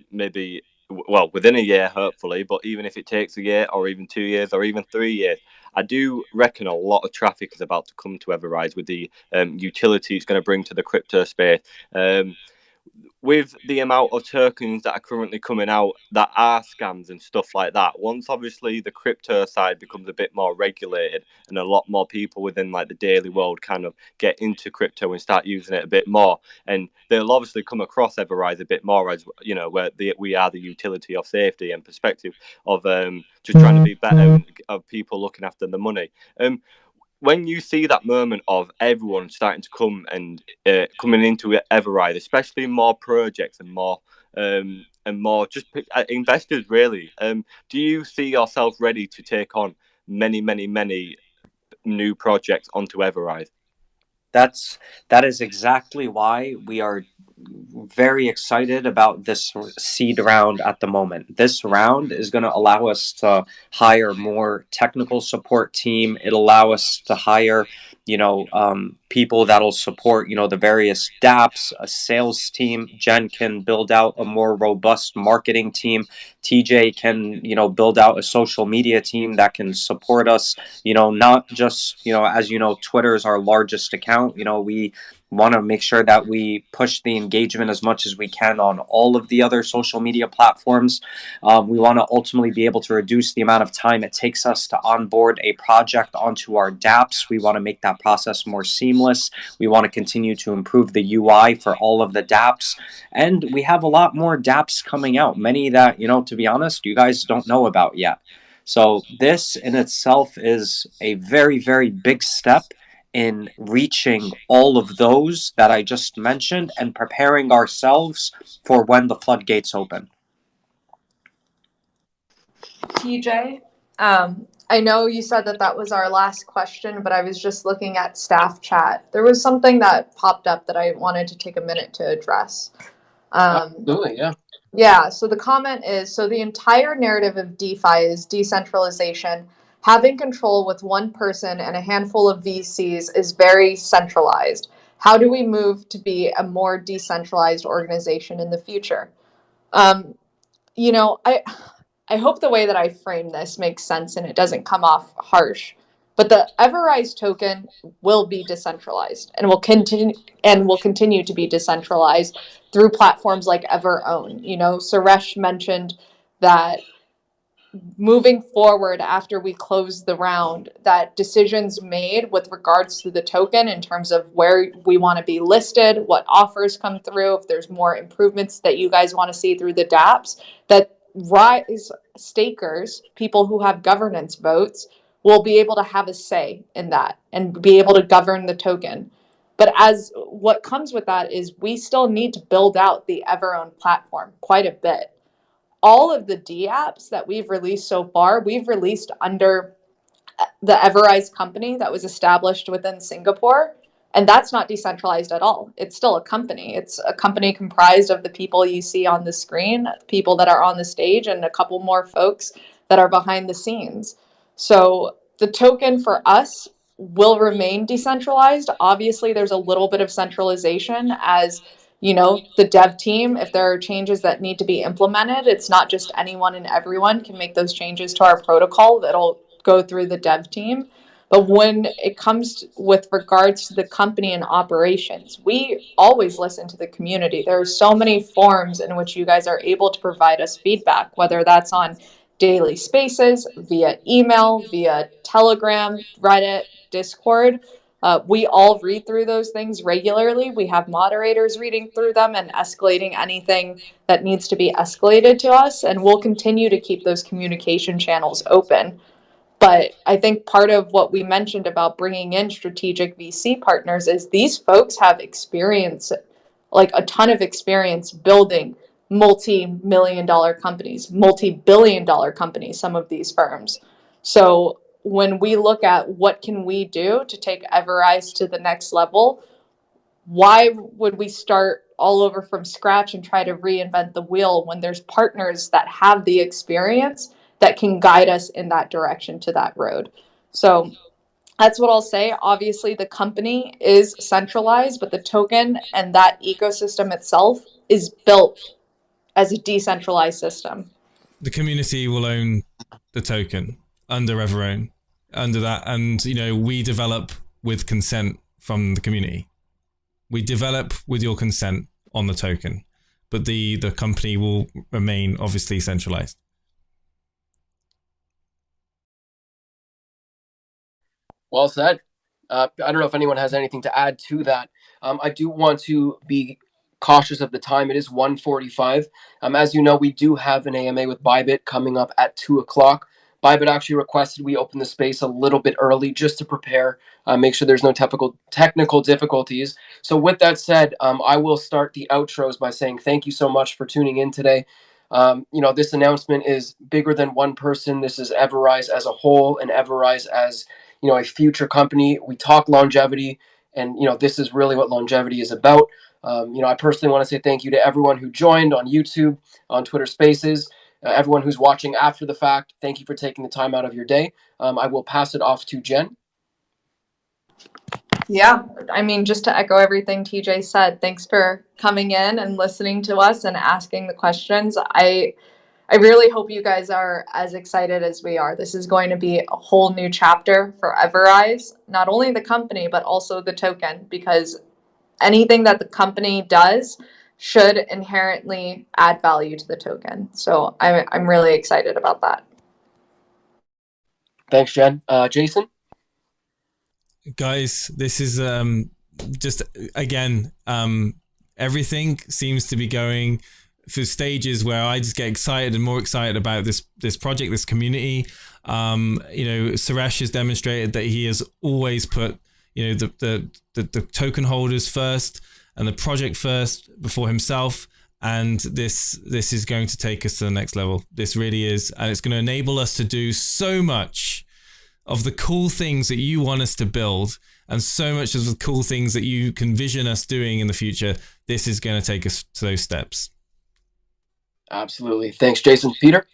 within a year, hopefully, but even if it takes a year or even 2 years or even 3 years, I do reckon a lot of traffic is about to come to EverRise with the utility it's going to bring to the crypto space. With the amount of tokens that are currently coming out that are scams and stuff like that, once obviously the crypto side becomes a bit more regulated and a lot more people within like the daily world kind of get into crypto and start using it a bit more, and they'll obviously come across EverRise a bit more as where we are the utility of safety and perspective of just trying to be better of people looking after the money. When you see that moment of everyone starting to come and coming into EverRise, especially more projects and more just investors, really, do you see yourself ready to take on many new projects onto EverRise? That is exactly why we are very excited about this seed round at the moment. This round is going to allow us to hire more technical support team. It'll allow us to hire, people that'll support, the various dApps, a sales team. Jen can build out a more robust marketing team. TJ can, build out a social media team that can support us, not just, as you know, Twitter is our largest account. We want to make sure that we push the engagement as much as we can on all of the other social media platforms. We want to ultimately be able to reduce the amount of time it takes us to onboard a project onto our dApps. We want to make that process more seamless. We want to continue to improve the UI for all of the dApps. And we have a lot more dApps coming out, many that, to be honest, you guys don't know about yet. So this in itself is a very, very big step in reaching all of those that I just mentioned and preparing ourselves for when the floodgates open. TJ, I know you said that that was our last question, but I was just looking at staff chat. There was something that popped up that I wanted to take a minute to address. Absolutely, yeah. Yeah, so the comment is, so the entire narrative of DeFi is decentralization. Having control with one person and a handful of VCs is very centralized. How do we move to be a more decentralized organization in the future? You know, I hope the way that I frame this makes sense and it doesn't come off harsh. But the EverRise token will be decentralized and will continue to be decentralized through platforms like EverOwn. You know, Suresh mentioned that moving forward after we close the round, that decisions made with regards to the token in terms of where we want to be listed, what offers come through, if there's more improvements that you guys want to see through the dApps, that rise stakers, people who have governance votes, will be able to have a say in that and be able to govern the token. But as what comes with that is we still need to build out the EverOwn platform quite a bit. All of the dApps that we've released so far, we've released under the EverRise company that was established within Singapore. And that's not decentralized at all. It's still a company. It's a company comprised of the people you see on the screen, people that are on the stage, and a couple more folks that are behind the scenes. So the token for us will remain decentralized. Obviously, there's a little bit of centralization as you know, the dev team, if there are changes that need to be implemented, it's not just anyone and everyone can make those changes to our protocol. That'll go through the dev team. But when it comes with regards to the company and operations, we always listen to the community. There are so many forums in which you guys are able to provide us feedback, whether that's on daily spaces, via email, via Telegram, Reddit, Discord. We all read through those things regularly. We have moderators reading through them and escalating anything that needs to be escalated to us. And we'll continue to keep those communication channels open. But I think part of what we mentioned about bringing in strategic VC partners is these folks have experience, like a ton of experience building multi-million-dollar companies, multi-billion-dollar companies, some of these firms. So when we look at what can we do to take EverRise to the next level, why would we start all over from scratch and try to reinvent the wheel when there's partners that have the experience that can guide us in that direction to that road? So that's what I'll say. Obviously, the company is centralized, but the token and that ecosystem itself is built as a decentralized system. The community will own the token under EverOwn, under that, and you know we develop with consent from the community. We develop with your consent on the token, but the company will remain obviously centralized. Well said. I don't know if anyone has anything to add to that. I do want to be cautious of the time. It is 1:45. As you know, we do have an AMA with Bybit coming up at 2 o'clock. Bybit actually requested we open the space a little bit early just to prepare, make sure there's no technical difficulties. So with that said, I will start the outros by saying thank you so much for tuning in today. You know, this announcement is bigger than one person. This is EverRise as a whole and EverRise as, you know, a future company. We talk longevity, and, you know, this is really what longevity is about. You know, I personally want to say thank you to everyone who joined on YouTube, on Twitter Spaces, everyone who's watching after the fact. Thank you for taking the time out of your day. I will pass it off to Jen. Yeah, I mean, just to echo everything TJ said, thanks for coming in and listening to us and asking the questions. I really hope you guys are as excited as we are. This is going to be a whole new chapter for EverRise, not only the company, but also the token, because anything that the company does should inherently add value to the token. So I'm really excited about that. Thanks, Jen. Jason? Guys, this is just, again, everything seems to be going through stages where I just get excited and more excited about this project, this community. You know, Suresh has demonstrated that he has always put, the token holders first and the project first before himself. And this is going to take us to the next level. This really is. And it's going to enable us to do so much of the cool things that you want us to build, and so much of the cool things that you can vision us doing in the future. This is going to take us to those steps. Absolutely. Thanks, Jason. Peter?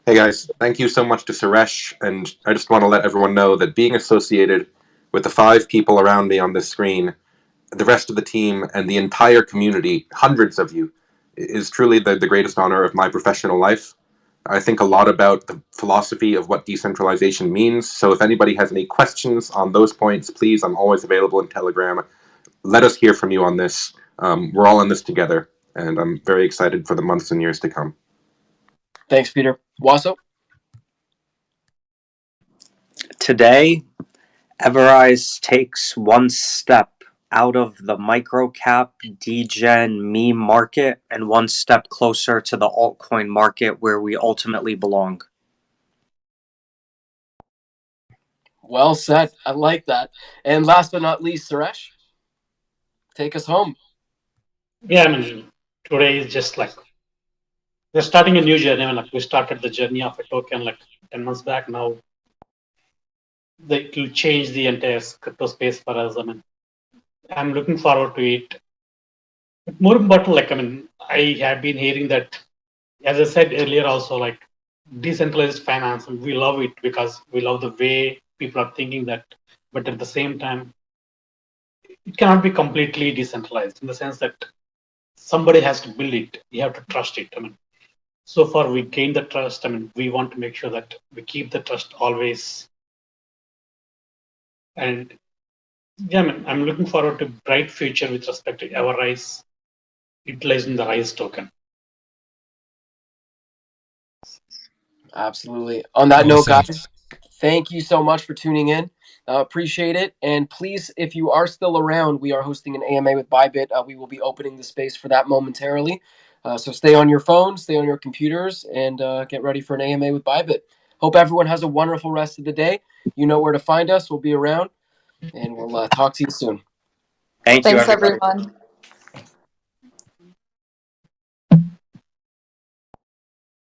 Hey guys, thank you so much to Suresh, and I just want to let everyone know that being associated with the 5 people around me on this screen, the rest of the team, and the entire community, hundreds of you, is truly the greatest honor of my professional life. I think a lot about the philosophy of what decentralization means, so if anybody has any questions on those points, please, I'm always available in Telegram. Let us hear from you on this. We're all in this together, and I'm very excited for the months and years to come. Thanks, Peter. Wasso? Today, EverRise takes one step out of the microcap degen meme market and one step closer to the altcoin market where we ultimately belong. Well said. I like that. And last but not least, Suresh, take us home. Yeah, I mean, today is just like we're starting a new journey. I mean, like we started the journey of a token like 10 months back. Now it will change the entire crypto space for us. I mean, I'm looking forward to it. But more important, like, I mean, I have been hearing that, as I said earlier, also like decentralized finance, and we love it because we love the way people are thinking that. But at the same time, it cannot be completely decentralized in the sense that somebody has to build it. You have to trust it. I mean, so far we gained the trust. I mean, we want to make sure that we keep the trust always. And yeah, I mean, I'm looking forward to bright future with respect to EverRise utilizing the RISE token. Absolutely. On that note, guys, thank you so much for tuning in. Appreciate it. And please, if you are still around, we are hosting an AMA with Bybit. We will be opening the space for that momentarily. So stay on your phones, stay on your computers, and get ready for an AMA with Bybit. Hope everyone has a wonderful rest of the day. You know where to find us. We'll be around, and we'll talk to you soon. Thank you, Thanks, everybody. everyone.